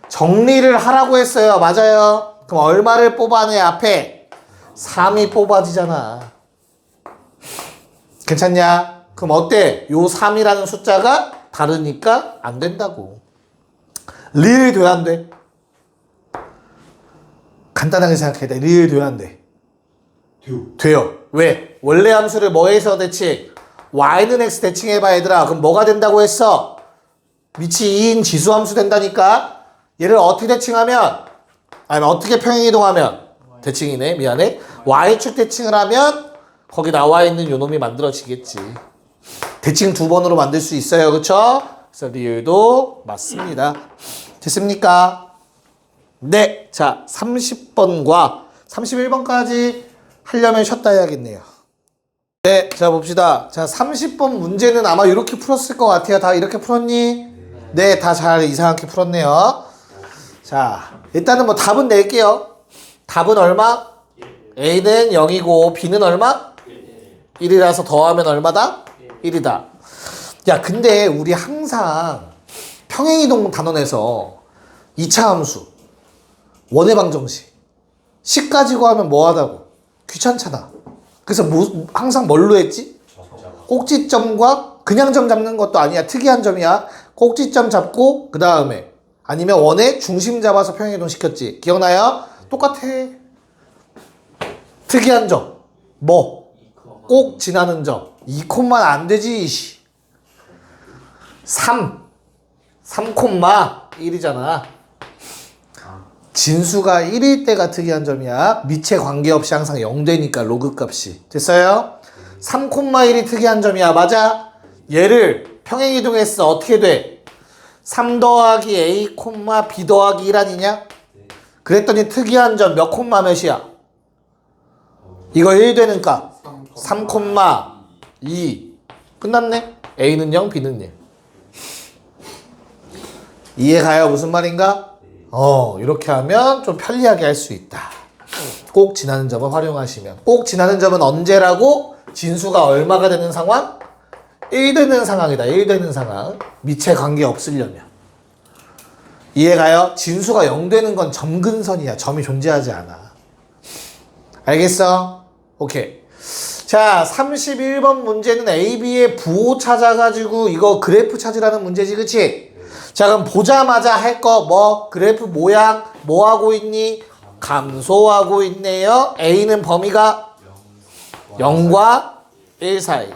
정리를 하라고 했어요. 맞아요. 그럼 얼마를 뽑아내 앞에? 3이 뽑아지잖아. 괜찮냐? 그럼 어때? 요 3이라는 숫자가 다르니까 안 된다고. 리을 돼야 안 돼? 간단하게 생각해야 돼. 리을 돼야 안 돼? 돼요. 왜? 원래 함수를 뭐에서 대칭? y는 x 대칭해봐 얘들아. 그럼 뭐가 된다고 했어? 밑이 2인 지수함수 된다니까. 얘를 어떻게 대칭하면? 아니면 어떻게 평행이동하면? 대칭이네. 미안해. y축 대칭을 하면 거기 나와 있는 요놈이 만들어지겠지. 대칭 2번으로 만들 수 있어요. 그쵸? 그래서 리을도 맞습니다. 됐습니까? 네. 자 30번과 31번까지 하려면 쉬었다 해야겠네요. 네. 자 봅시다. 자 30번 문제는 아마 이렇게 풀었을 것 같아요. 다 이렇게 풀었니? 네. 다 잘 이상하게 풀었네요. 자 일단은 뭐 답은 낼게요. 답은 얼마? A는 0이고 B는 얼마? 1이라서 더하면 얼마다? 1이다. 야 근데 우리 항상 평행이동 단원에서 2차 함수 원의 방정식 식 가지고 하면 뭐하다고? 귀찮잖아. 그래서 항상 뭘로 했지? 꼭지점과 그냥 점 잡는 것도 아니야. 특이한 점이야. 꼭지점 잡고 그 다음에 아니면 원의 중심 잡아서 평행이동 시켰지. 기억나요? 똑같아. 특이한 점 뭐? 꼭 지나는 점 2콤만 안 되지. 3,1이잖아. 진수가 1일 때가 특이한 점이야. 밑에 관계없이 항상 0되니까 로그 값이. 됐어요? 3,1이 특이한 점이야. 맞아? 얘를 평행이동했어. 어떻게 돼? 3 더하기 A, B 더하기 1 아니냐? 그랬더니 특이한 점 몇 콤마 몇이야? 이거 1 되는 값 3,2 끝났네? A는 0, B는 1. 이해가요? 무슨 말인가? 이렇게 하면 좀 편리하게 할 수 있다. 꼭 지나는 점을 활용하시면. 꼭 지나는 점은 언제라고? 진수가 얼마가 되는 상황? 1 되는 상황이다. 1 되는 상황. 밑에 관계 없으려면. 이해가요? 진수가 0 되는 건 점근선이야. 점이 존재하지 않아. 알겠어? 오케이. 자, 31번 문제는 A, B의 부호 찾아가지고 이거 그래프 찾으라는 문제지, 그치? 자, 그럼 보자마자 할 거 뭐? 그래프 모양 뭐 하고 있니? 감소하고 있네요. A는 범위가 0과 1 사이.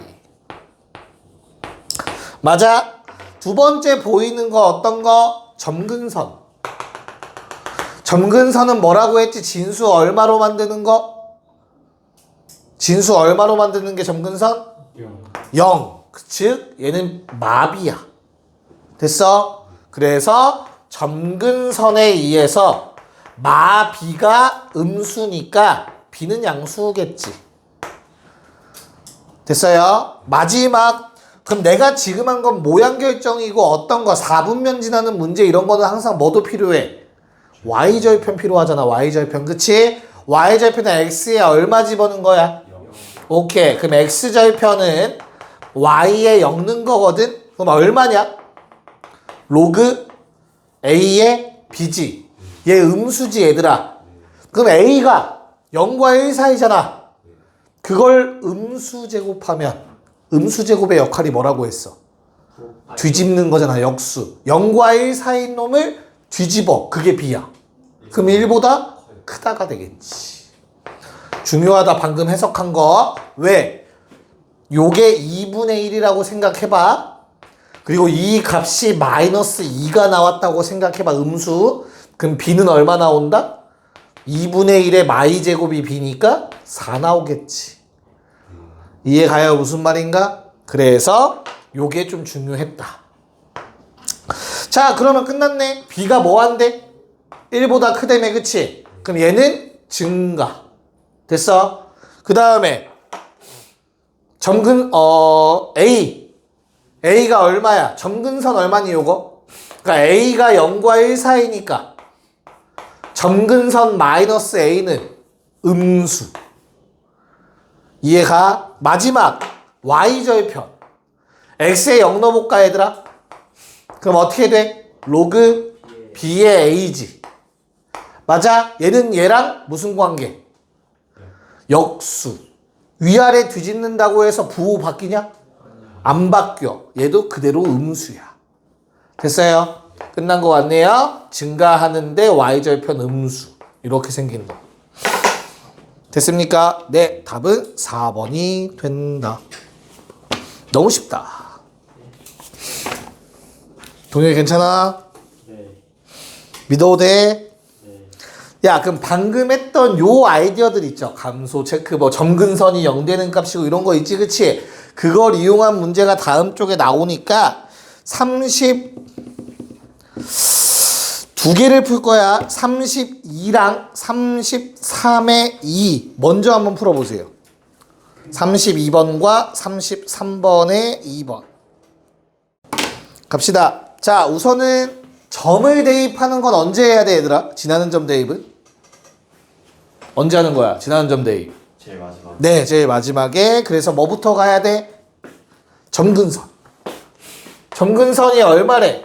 맞아. 두 번째 보이는 거 어떤 거? 점근선. 점근선은 뭐라고 했지? 진수 얼마로 만드는 거? 진수 얼마로 만드는 게 점근선? 0. 즉 얘는 마비야. 됐어? 그래서 점근선에 의해서 마비가 음수니까 비는 양수겠지. 됐어요? 마지막. 그럼 내가 지금 한 건 모양 결정이고 어떤 거 4분면 지나는 문제 이런 거는 항상 뭐도 필요해? y절편 필요하잖아. y절편. 그치? y절편은 x에 얼마 집어넣은 거야? 오케이. 그럼 x절편은 y에 엮는 거거든? 그럼 얼마냐? 로그 a의 b지. 얘 음수지 얘들아. 그럼 a가 0과 1 사이잖아. 그걸 음수 제곱하면 음수 제곱의 역할이 뭐라고 했어? 뒤집는 거잖아. 역수. 0과 1 사이인 놈을 뒤집어. 그게 b야. 그럼 1보다 크다가 되겠지. 중요하다. 방금 해석한 거. 왜? 요게 2분의 1이라고 생각해봐. 그리고 이 값이 마이너스 2가 나왔다고 생각해봐. 음수. 그럼 b는 얼마 나온다? 2분의 1의 마이 제곱이 b니까 4 나오겠지. 이해가요? 무슨 말인가? 그래서 요게 좀 중요했다. 자, 그러면 끝났네. b가 뭐 한대? 1보다 크다며. 그치? 그럼 얘는 증가. 됐어? 그 다음에 점근 A가 얼마야? 점근선 얼마니 요거? 그러니까 A가 0과 1 사이니까 점근선 마이너스 A는 음수. 이해가? 마지막 Y절편. X에 0 넣어볼까 얘들아? 그럼 어떻게 돼? 로그 B의 A지. 맞아? 얘는 얘랑 무슨 관계? 역수. 위아래 뒤집는다고 해서 부호 바뀌냐? 안 바뀌어. 얘도 그대로 음수야. 됐어요? 끝난 것 같네요. 증가하는데 y절편 음수. 이렇게 생긴 거. 됐습니까? 네, 답은 4번이 된다. 너무 쉽다. 동혁이 괜찮아? 네. 믿어도 돼? 네. 야, 그럼 방금 했던 요 아이디어들 있죠? 감소, 체크, 뭐 점근선이 0 되는 값이고 이런 거 있지, 그치? 그걸 이용한 문제가 다음 쪽에 나오니까 32개를 풀 거야. 32랑 33의 2 먼저 한번 풀어보세요. 32번과 33번의 2번 갑시다. 자, 우선은 점을 대입하는 건 언제 해야 돼 얘들아? 지나는 점 대입은? 언제 하는 거야? 지나는 점 대입. 제일 마지막. 네, 제일 마지막에. 그래서 뭐부터 가야 돼? 점근선. 점근선이 얼마래?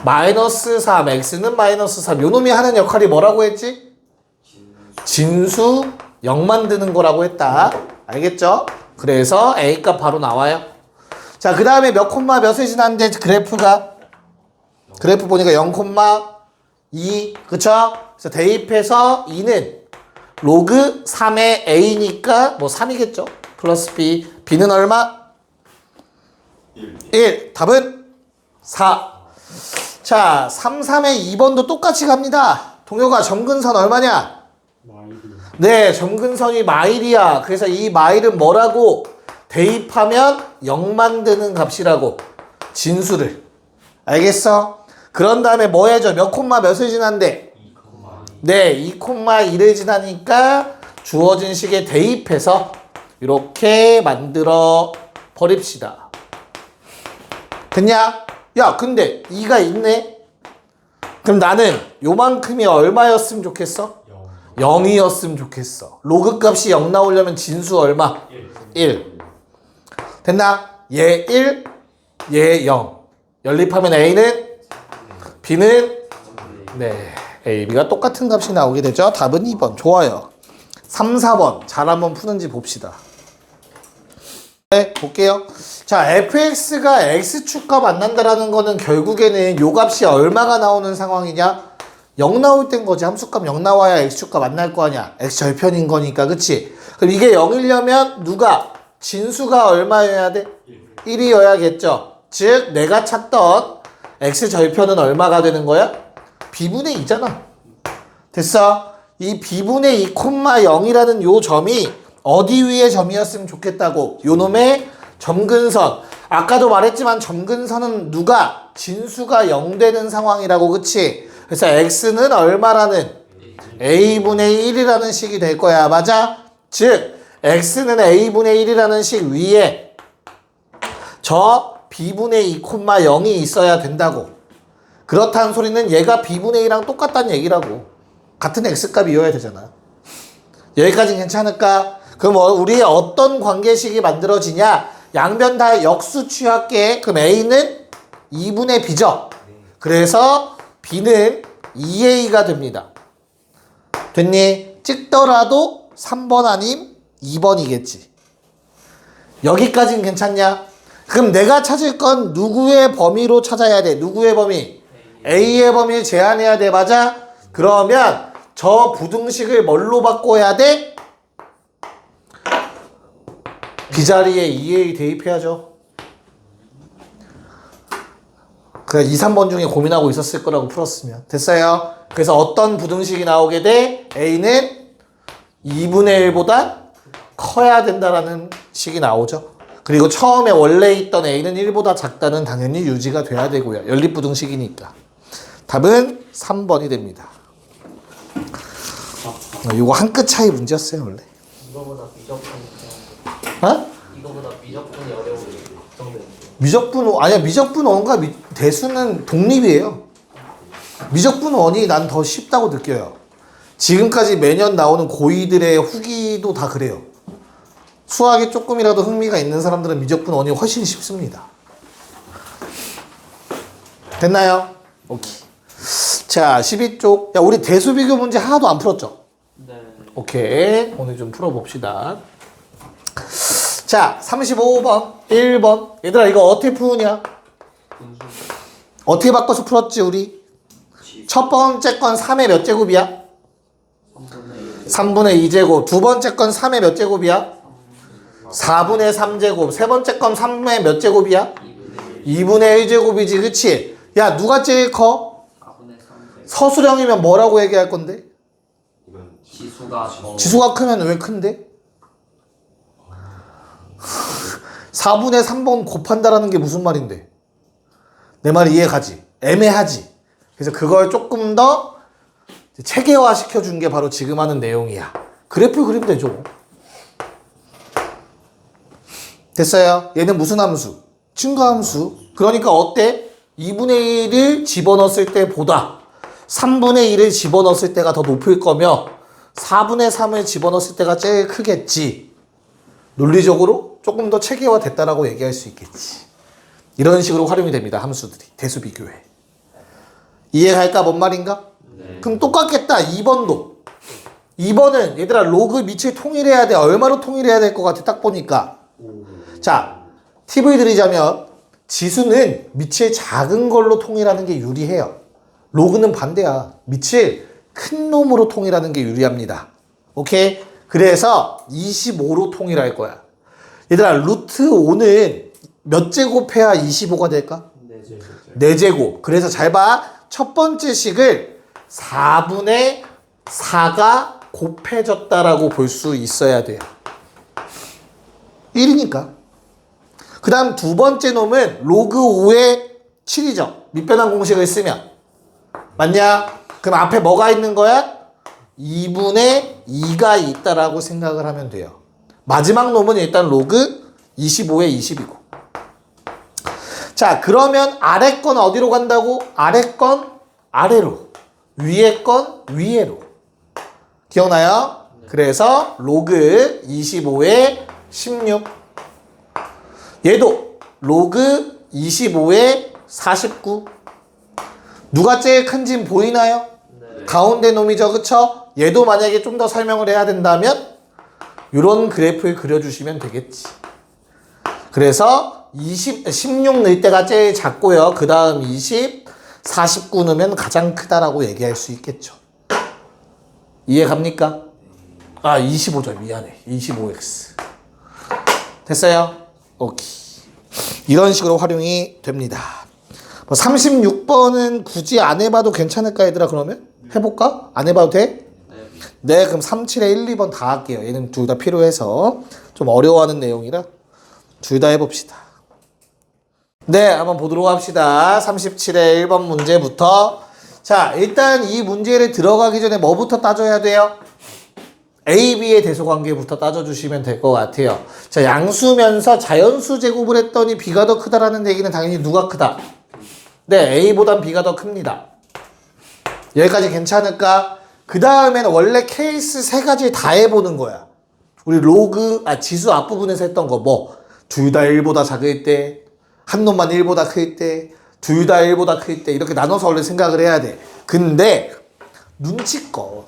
마이너스 3. x는 마이너스 3. 요놈이 하는 역할이 뭐라고 했지? 진수 0 만드는 거라고 했다. 알겠죠? 그래서 A값 바로 나와요. 자, 그 다음에 몇 콤마 몇에 지났는데 그래프가? 그래프 보니까 0,2. 그쵸? 그래서 대입해서 2는 로그 3의 A니까 뭐 3이겠죠? 플러스 B. B는 얼마? 1. 답은 4. 자, 3, 3의 2번도 똑같이 갑니다. 동요가 점근선 얼마냐? 네, 점근선이 마일이야. 그래서 이 마일은 뭐라고? 대입하면 0 만드는 값이라고. 진수를. 알겠어? 그런 다음에 뭐 해줘? 몇 콤마 몇을 지난대? 2,2. 네, 2,1을 지나니까 주어진 식에 대입해서 이렇게 만들어 버립시다. 됐냐? 야, 근데 2가 있네? 그럼 나는 요만큼이 얼마였으면 좋겠어? 0이었으면 좋겠어. 로그 값이 0 나오려면 진수 얼마? 1. 됐나? 얘 1, 얘 0. 연립하면 A는? B는? 네. A, B가 똑같은 값이 나오게 되죠. 답은 2번. 좋아요. 3, 4번 잘 한번 푸는지 봅시다. 네, 볼게요. 자, fx가 x축과 만난다라는 거는 결국에는 요 값이 얼마가 나오는 상황이냐? 0 나올 땐 거지. 함수값 0 나와야 x축과 만날 거 아니야. x 절편인 거니까, 그치? 그럼 이게 0이려면 누가? 진수가 얼마여야 돼? 1이어야겠죠. 즉, 내가 찾던 x 절편은 얼마가 되는 거야? b분의 2잖아. 됐어? 이 b분의 2, 0이라는 요 점이 어디 위의 점이었으면 좋겠다고? 요 놈의 점근선. 아까도 말했지만 점근선은 누가? 진수가 0 되는 상황이라고, 그치? 그래서 x는 얼마라는? a분의 1이라는 식이 될 거야. 맞아? 즉 x는 a분의 1이라는 식 위에 저 b분의 2, 0이 있어야 된다고. 그렇다는 소리는 얘가 b분의 2랑 똑같다는 얘기라고. 같은 x값이어야 되잖아. 여기까지는 괜찮을까? 그럼 우리의 어떤 관계식이 만들어지냐? 양변 다 역수 취할게. 그럼 a는 2분의 b죠. 그래서 b는 2a가 됩니다. 됐니? 찍더라도 3번 아님 2번이겠지. 여기까지는 괜찮냐? 그럼 내가 찾을 건 누구의 범위로 찾아야 돼? 누구의 범위? a의 범위를 제한해야 돼. 맞아? 그러면 저 부등식을 뭘로 바꿔야 돼? B 자리에 2a 대입해야죠. 그 2, 3번 중에 고민하고 있었을 거라고 풀었으면. 됐어요? 그래서 어떤 부등식이 나오게 돼? a는 2분의 1보다 커야 된다라는 식이 나오죠. 그리고 처음에 원래 있던 a는 1보다 작다는 당연히 유지가 돼야 되고요. 연립부등식이니까. 답은 3번이 됩니다. 이거 한 끗 차이 문제였어요, 원래. 이거보다 미적분이 어? 이거보다 미적분이 어려운 게 걱정되는데. 미적분, 아니야, 미적분 원과 대수는 독립이에요. 미적분 원이 난 더 쉽다고 느껴요. 지금까지 매년 나오는 고2들의 후기도 다 그래요. 수학에 조금이라도 흥미가 있는 사람들은 미적분 원이 훨씬 쉽습니다. 됐나요? 오케이. 자, 12쪽. 야, 우리 대수 비교 문제 하나도 안 풀었죠? 네. 오케이. 오늘 좀 풀어봅시다. 자, 35번, 1번. 얘들아, 이거 어떻게 푸느냐? 어떻게 바꿔서 풀었지, 우리? 첫 번째 건 3의 몇 제곱이야? 3분의 2제곱. 두 번째 건 3의 몇 제곱이야? 4분의 3제곱. 세 번째 건 3의 몇 제곱이야? 2분의 1제곱이지, 그치? 야, 누가 제일 커? 4분의 3 서술형이면 뭐라고 얘기할 건데? 이건 지수가 지수가 크면 왜 큰데? 4분의 3번 곱한다라는 게 무슨 말인데? 내 말 이해가지? 애매하지? 그래서 그걸 조금 더 체계화 시켜준 게 바로 지금 하는 내용이야. 그래프 그리면 되죠. 됐어요? 얘는 무슨 함수? 증가함수. 그러니까 어때? 2분의 1을 집어넣었을 때보다 3분의 1을 집어넣었을 때가 더 높을 거며 4분의 3을 집어넣었을 때가 제일 크겠지. 논리적으로 조금 더 체계화 됐다라고 얘기할 수 있겠지. 이런 식으로 활용이 됩니다. 함수들이. 대수 비교에. 이해갈까? 뭔 말인가? 네. 그럼 똑같겠다. 2번도. 2번은 얘들아 로그 밑을 통일해야 돼. 얼마로 통일해야 될 것 같아? 딱 보니까. 자, 팁을 드리자면 지수는 밑을 작은 걸로 통일하는 게 유리해요. 로그는 반대야. 밑을 큰 놈으로 통일하는 게 유리합니다. 오케이? 그래서 25로 통일할 거야. 얘들아 루트 5는 몇 제곱해야 25가 될까? 4제곱. 그래서 잘 봐. 첫 번째 식을 4분의 4가 곱해졌다라고 볼 수 있어야 돼요. 1이니까. 그 다음 두 번째 놈은 로그 5의 7이죠. 밑변환 공식을 쓰면. 맞냐? 그럼 앞에 뭐가 있는 거야? 2분의 2가 있다라고 생각을 하면 돼요. 마지막 놈은 일단 로그 25의 20이고. 자, 그러면 아래 건 어디로 간다고? 아래 건 아래로. 위에 건 위에로. 기억나요? 그래서 로그 25의 16. 얘도 로그 25의 49. 누가 제일 큰지 보이나요? 네. 가운데 놈이죠, 그쵸? 얘도 만약에 좀 더 설명을 해야 된다면 이런 그래프를 그려주시면 되겠지. 그래서 16 넣을 때가 제일 작고요. 그 다음 20, 49 넣으면 가장 크다라고 얘기할 수 있겠죠. 이해 갑니까? 아, 25죠. 미안해. 25x. 됐어요? 오케이. 이런 식으로 활용이 됩니다. 36번은 굳이 안 해봐도 괜찮을까 얘들아 그러면? 해볼까? 안 해봐도 돼? 네, 그럼 37에 1, 2번 다 할게요. 얘는 둘 다 필요해서 좀 어려워하는 내용이라 둘 다 해봅시다. 네, 한번 보도록 합시다. 37에 1번 문제부터. 자, 일단 이 문제를 들어가기 전에 뭐부터 따져야 돼요? A, B의 대소관계부터 따져주시면 될 것 같아요. 자, 양수면서 자연수 제곱을 했더니 B가 더 크다라는 얘기는 당연히 누가 크다? 네, A보단 B가 더 큽니다. 여기까지 괜찮을까? 그 다음에는 원래 케이스 세 가지 다 해보는 거야. 우리 지수 앞부분에서 했던 거 뭐? 둘 다 1보다 작을 때, 한 놈만 1보다 클 때, 둘 다 1보다 클 때 이렇게 나눠서 원래 생각을 해야 돼. 근데 눈치껏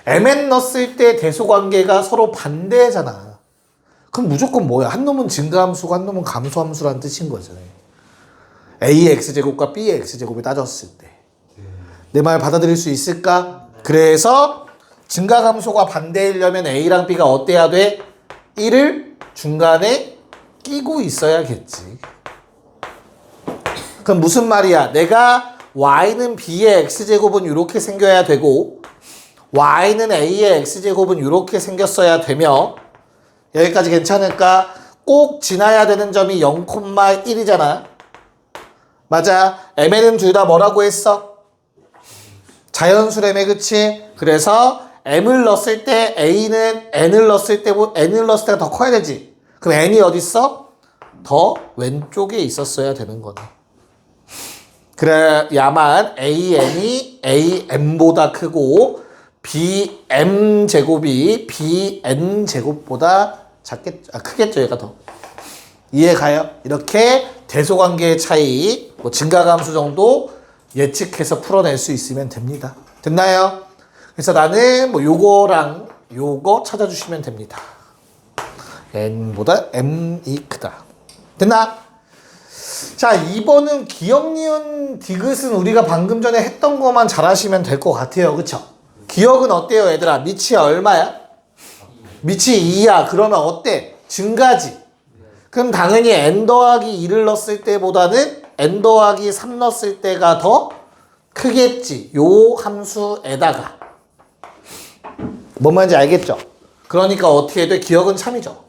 mn 넣었을 때 대소관계가 서로 반대잖아. 그럼 무조건 뭐야? 한 놈은 증가함수고 한 놈은 감소함수라는 뜻인 거잖아요. A의 x제곱과 B의 x제곱을 따졌을 때. 내 말 받아들일 수 있을까? 그래서 증가감소가 반대이려면 A랑 B가 어때야 돼? 1을 중간에 끼고 있어야겠지. 그럼 무슨 말이야? 내가 y는 B의 x제곱은 이렇게 생겨야 되고 y는 A의 x제곱은 이렇게 생겼어야 되며 여기까지 괜찮을까? 꼭 지나야 되는 점이 0,1이잖아. 맞아. mn은 둘 다 뭐라고 했어? 자연수라며, 그치? 그래서 m을 넣었을 때 A는 n을 넣었을 때가 더 커야 되지. 그럼 n이 어디 있어? 더 왼쪽에 있었어야 되는 거네. 그래야만 an이 am보다 크고 bm 제곱이 bn 제곱보다 크겠죠. 얘가 더. 이해 가요? 이렇게 대소관계의 차이, 뭐 증가감수 정도 예측해서 풀어낼 수 있으면 됩니다. 됐나요? 그래서 나는 뭐 요거랑 요거 찾아주시면 됩니다. n보다 m이 크다. 됐나? 자, 2번은 기억, 니은, 디귿은 우리가 방금 전에 했던 것만 잘하시면 될 것 같아요. 그쵸? 기억은 어때요, 얘들아? 밑이 얼마야? 밑이 2야. 그러면 어때? 증가지. 그럼 당연히 n 더하기 2를 넣었을 때보다는 n 더하기 3 넣었을 때가 더 크겠지. 요 함수에다가. 뭔 말인지 알겠죠? 그러니까 어떻게 돼? 기억은 참이죠.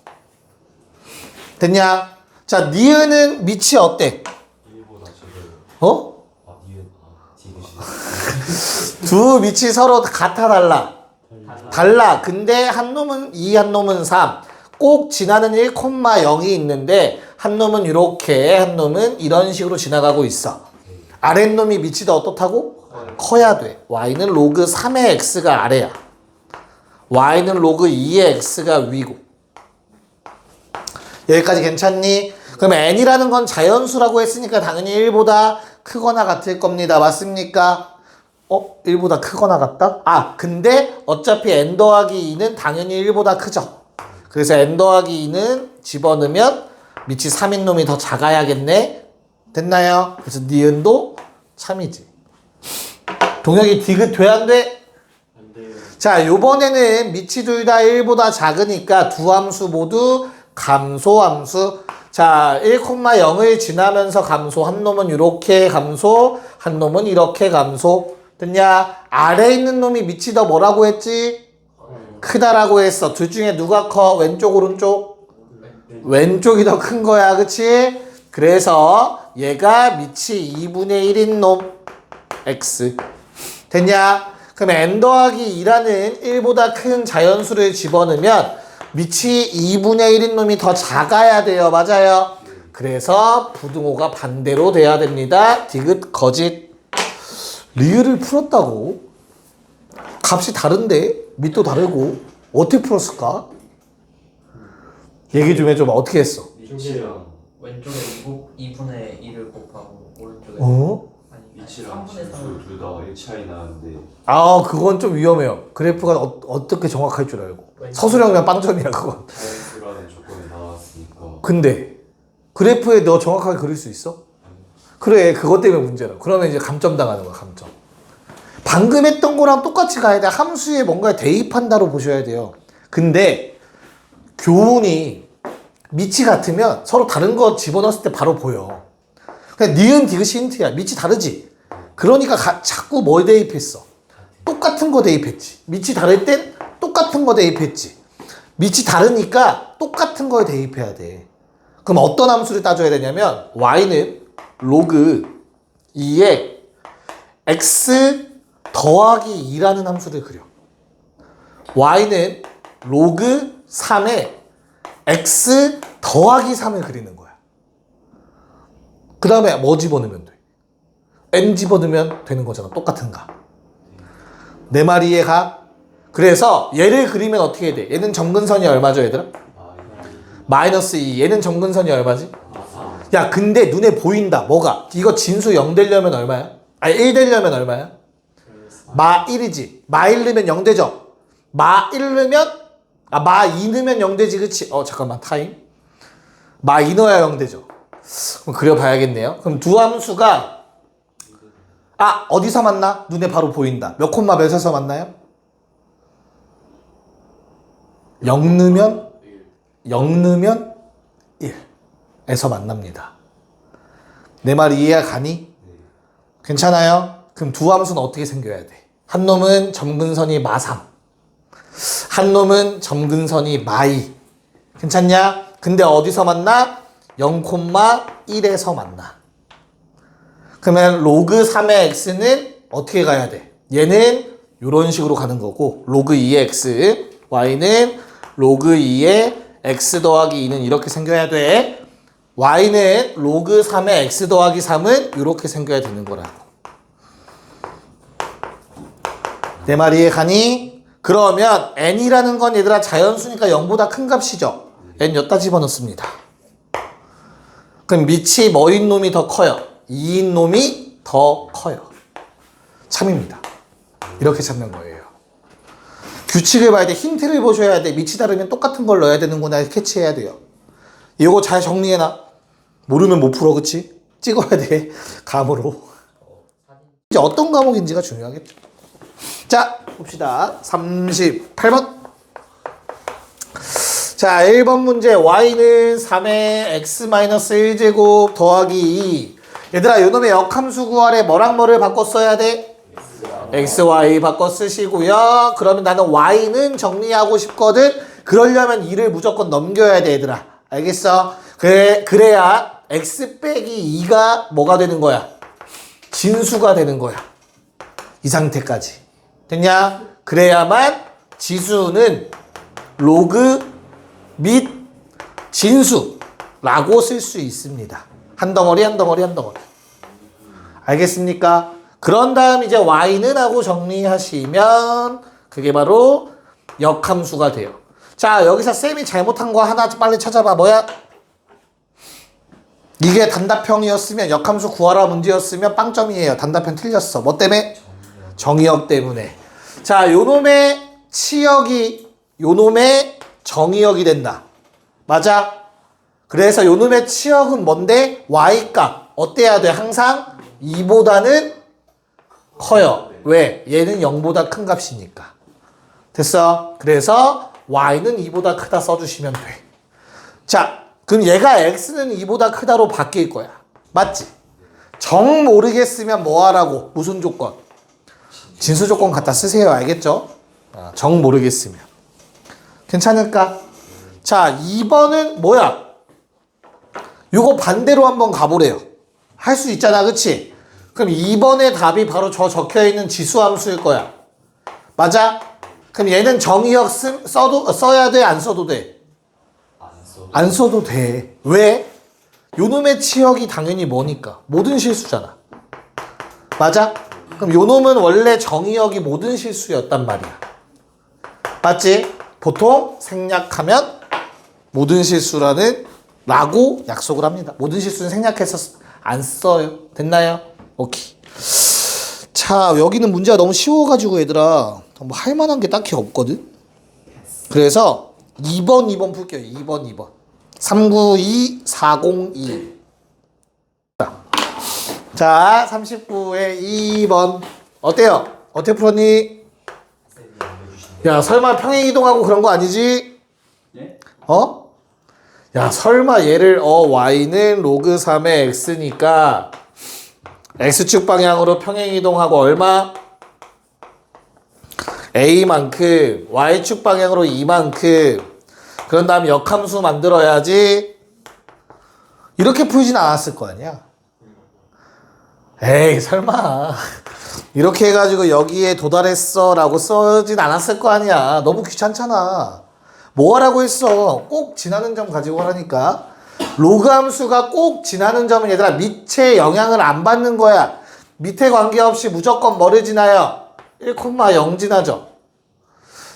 됐냐? 자, 니은은 밑이 어때? 1보다 작아요. 어? 디귿이. 두 밑이 서로 같아 달라. 근데 한 놈은 2, 한 놈은 3. 꼭 지나는 1,0이 있는데 한 놈은 이렇게, 한 놈은 이런 식으로 지나가고 있어. 아랫놈이 밑이 더 어떻다고? 커야 돼. y는 로그 3의 x가 아래야. y는 로그 2의 x가 위고. 여기까지 괜찮니? 그럼 n이라는 건 자연수라고 했으니까 당연히 1보다 크거나 같을 겁니다. 맞습니까? 1보다 크거나 같다? 아, 근데 어차피 n 더하기 2는 당연히 1보다 크죠. 그래서 n 더하기 2는 집어넣으면 밑이 3인 놈이 더 작아야겠네. 됐나요? 그래서 니은도 참이지. 동혁이 디귿 돼, 안 돼? 안 돼요. 자, 요번에는 밑이 둘 다 1보다 작으니까 두 함수 모두 감소함수. 자, 1,0을 지나면서 감소. 한 놈은 이렇게 감소, 한 놈은 이렇게 감소. 됐냐? 아래에 있는 놈이 밑이 더 뭐라고 했지? 크다라고 했어. 둘 중에 누가 커? 왼쪽, 오른쪽? 왼쪽이 더 큰 거야. 그치? 그래서 얘가 밑이 2분의 1인 놈 x. 됐냐? 그럼 n 더하기 2라는 1보다 큰 자연수를 집어넣으면 밑이 2분의 1인 놈이 더 작아야 돼요. 맞아요? 그래서 부등호가 반대로 돼야 됩니다. 디귿, 거짓. 리을을 풀었다고? 값이 다른데? 밑도 다르고. 어떻게 풀었을까? 얘기 좀 해줘봐. 어떻게 했어? 위치랑 왼쪽에 2분의 1을 곱하고 오른쪽에 아니 위치랑 3분의 3을 지수 둘 다 1 차이 나는데 아, 그건 좀 위험해요. 그래프가 어떻게 정확할 줄 알고. 서술형 그냥 빵점이야, 그건. 자연수라는 조건이 나왔으니까 근데 그래프에 너 정확하게 그릴 수 있어? 그래, 그것 때문에 문제라. 그러면 이제 감점 당하는 거야, 감점. 방금 했던 거랑 똑같이 가야 돼. 함수에 뭔가 대입한다로 보셔야 돼요. 근데 교훈이 밑이 같으면 서로 다른 거 집어넣었을 때 바로 보여. 그냥 니은, 디귿이 힌트야. 밑이 다르지? 그러니까 자꾸 뭘 대입했어? 똑같은 거 대입했지. 밑이 다를 땐 똑같은 거 대입했지. 밑이 다르니까 똑같은 거에 대입해야 돼. 그럼 어떤 함수를 따져야 되냐면 y는 로그 2에 x 더하기 2라는 함수를 그려. y는 로그 3에 x 더하기 3을 그리는 거야. 그 다음에 뭐 집어넣으면 돼? n 집어넣으면 되는 거잖아. 똑같은가? 내 말이 이해가? 그래서 얘를 그리면 어떻게 해야 돼? 얘는 점근선이 얼마죠, 얘들아? 마이너스 2. 얘는 점근선이 얼마지? 야, 근데 눈에 보인다. 뭐가? 이거 진수 0 되려면 얼마야? 아니, 1 되려면 얼마야? 마 1이지. 마 1 넣으면 0 되죠? 마 1 넣으면, 마 2 넣으면 0 되지, 그치? 잠깐만, 타임. 마 2 넣어야 0 되죠? 그럼 그려봐야겠네요. 그럼 두 함수가, 어디서 만나? 눈에 바로 보인다. 몇 콤마 몇에서 만나요? 0 넣으면 1에서 만납니다. 내 말 이해가 가니? 괜찮아요? 그럼 두 함수는 어떻게 생겨야 돼? 한 놈은 점근선이 마3, 한 놈은 점근선이 마2. 괜찮냐? 근데 어디서 만나? 0,1에서 만나. 그러면 로그 3의 x는 어떻게 가야 돼? 얘는 이런 식으로 가는 거고, 로그 2의 x, y는 로그 2의 x 더하기 2는 이렇게 생겨야 돼. y는 로그 3의 x 더하기 3은 이렇게 생겨야 되는 거라고. 내 말 이해 가니? 그러면 n이라는 건 얘들아 자연수니까 0보다 큰 값이죠. n 여기다 집어넣습니다. 그럼 밑이 뭐인 놈이 더 커요? 2인 놈이 더 커요. 참입니다. 이렇게 찾는 거예요. 규칙을 봐야 돼. 힌트를 보셔야 돼. 밑이 다르면 똑같은 걸 넣어야 되는구나 캐치해야 돼요. 이거 잘 정리해놔. 모르면 못 풀어, 그치? 찍어야 돼. 감으로. 이제 어떤 과목인지가 중요하겠죠. 자, 봅시다. 38번. 자, 1번 문제. y는 3의 x-1제곱 더하기 2. 얘들아, 요놈의 역함수 구하래. 뭐랑 뭐를 바꿔 써야 돼? x, y 바꿔 쓰시고요. 그러면 나는 y는 정리하고 싶거든. 그러려면 2를 무조건 넘겨야 돼, 얘들아. 알겠어? 그래야 x 빼기 2가 뭐가 되는 거야? 진수가 되는 거야. 이 상태까지. 됐냐? 그래야만 지수는 로그 및 진수라고 쓸 수 있습니다. 한 덩어리 한 덩어리 한 덩어리. 알겠습니까? 그런 다음 이제 y는 하고 정리하시면 그게 바로 역함수가 돼요. 자, 여기서 쌤이 잘못한 거 하나 빨리 찾아봐. 뭐야? 이게 단답형이었으면 역함수 구하라 문제였으면 빵점이에요. 단답형 틀렸어. 뭐 때문에? 정의역 때문에. 자, 요놈의 치역이 요놈의 정의역이 된다. 맞아? 그래서 요놈의 치역은 뭔데? y값 어때야 돼? 항상 2보다는 커요. 왜? 얘는 0보다 큰 값이니까. 됐어? 그래서 y는 2보다 크다 써주시면 돼. 자, 그럼 얘가 x는 2보다 크다로 바뀔 거야. 맞지? 정 모르겠으면 뭐 하라고? 무슨 조건? 진수 조건 갖다 쓰세요. 알겠죠? 정 모르겠으면. 괜찮을까? 자, 2번은 뭐야? 요거 반대로 한번 가보래요. 할 수 있잖아. 그치? 그럼 2번의 답이 바로 저 적혀있는 지수함수일 거야. 맞아? 그럼 얘는 정의역 써야 돼? 안 써도 돼? 안 써도 돼. 왜? 요놈의 치역이 당연히 뭐니까? 모든 실수잖아. 맞아? 그럼 요놈은 원래 정의역이 모든 실수였단 말이야. 맞지? 보통 생략하면 모든 실수라는 라고 약속을 합니다. 모든 실수는 생략해서 안 써요. 됐나요? 오케이. 자, 여기는 문제가 너무 쉬워가지고 얘들아 뭐 할만한 게 딱히 없거든. 그래서 2번 풀게요. 2번. 392402. 자, 39의 2번. 어때요? 어떻게 풀었니? 쌤이 알려주신 야, 설마 평행 이동하고 그런 거 아니지? 네? 어? 야, 설마 얘를 y는 로그 3의 x니까 x축 방향으로 평행 이동하고 얼마? a만큼, y축 방향으로 2만큼. 그런 다음 역함수 만들어야지. 이렇게 풀진 않았을 거 아니야? 에이, 설마. 이렇게 해가지고 여기에 도달했어 라고 써진 않았을 거 아니야. 너무 귀찮잖아. 뭐 하라고 했어? 꼭 지나는 점 가지고 하라니까. 로그 함수가 꼭 지나는 점은 얘들아 밑에 영향을 안 받는 거야. 밑에 관계없이 무조건 뭐를 지나요? 1,0 지나죠.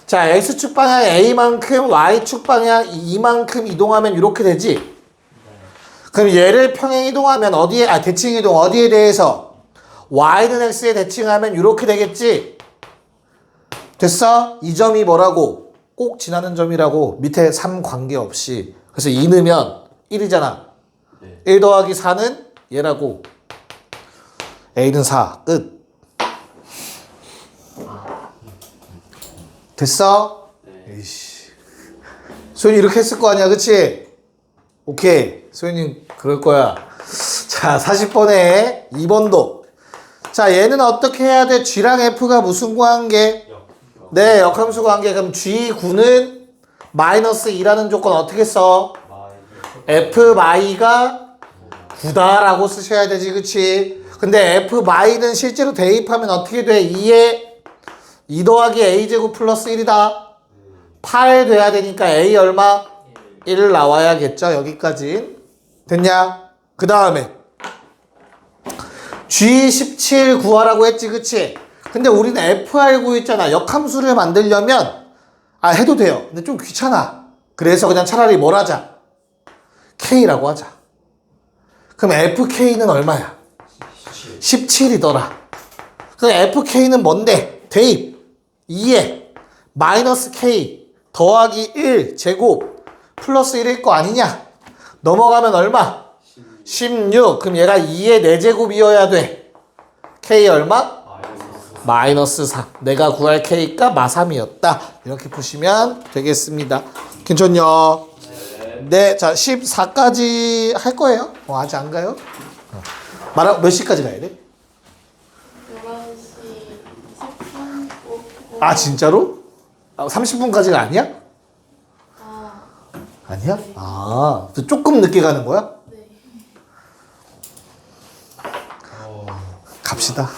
자, x축 방향 a만큼 y축 방향 2만큼 이동하면 이렇게 되지. 그럼 얘를 평행 이동하면 어디에, 대칭 이동 어디에 대해서? y는 x에 대칭하면 이렇게 되겠지? 됐어? 이 점이 뭐라고? 꼭 지나는 점이라고. 밑에 3 관계없이. 그래서 2 넣으면 1이잖아. 네. 1 더하기 4는 얘라고. a는 4. 끝. 됐어? 네. 에이씨. 소연이 이렇게 했을 거 아니야, 그치? 오케이. 소연이 그럴 거야. 자, 40번에 2번도. 자, 얘는 어떻게 해야 돼? G랑 F가 무슨 관계? 네, 역함수 관계. 그럼 G9는 마이너스 2라는 조건 어떻게 써? F가 9다라고 쓰셔야 되지, 그치? 근데 F는 실제로 대입하면 어떻게 돼? 2에 2 더하기 A제곱 플러스 1이다. 8 돼야 되니까 A 얼마? 1 나와야겠죠, 여기까지. 됐냐? 그 다음에 G17 구하라고 했지, 그치? 근데 우리는 F 알고 있잖아. 역함수를 만들려면 해도 돼요. 근데 좀 귀찮아. 그래서 그냥 차라리 뭘 하자? K라고 하자. 그럼 FK는 얼마야? 17이더라. 그럼 FK는 뭔데? 대입 2에 마이너스 K 더하기 1 제곱 플러스 1일 거 아니냐? 넘어가면 얼마? 16. 그럼 얘가 2의 4제곱이어야 돼. K 얼마? 마이너스 3. 내가 구할 K가 마3이었다. 이렇게 보시면 되겠습니다. 괜찮요? 네. 자, 14까지 할 거예요. 아직 안 가요? 몇 시까지 가야 돼? 11시 20분? 아, 진짜로? 30분까지가 아니야? 아, 아니야? 조금 늦게 가는 거야? 네. 갑시다.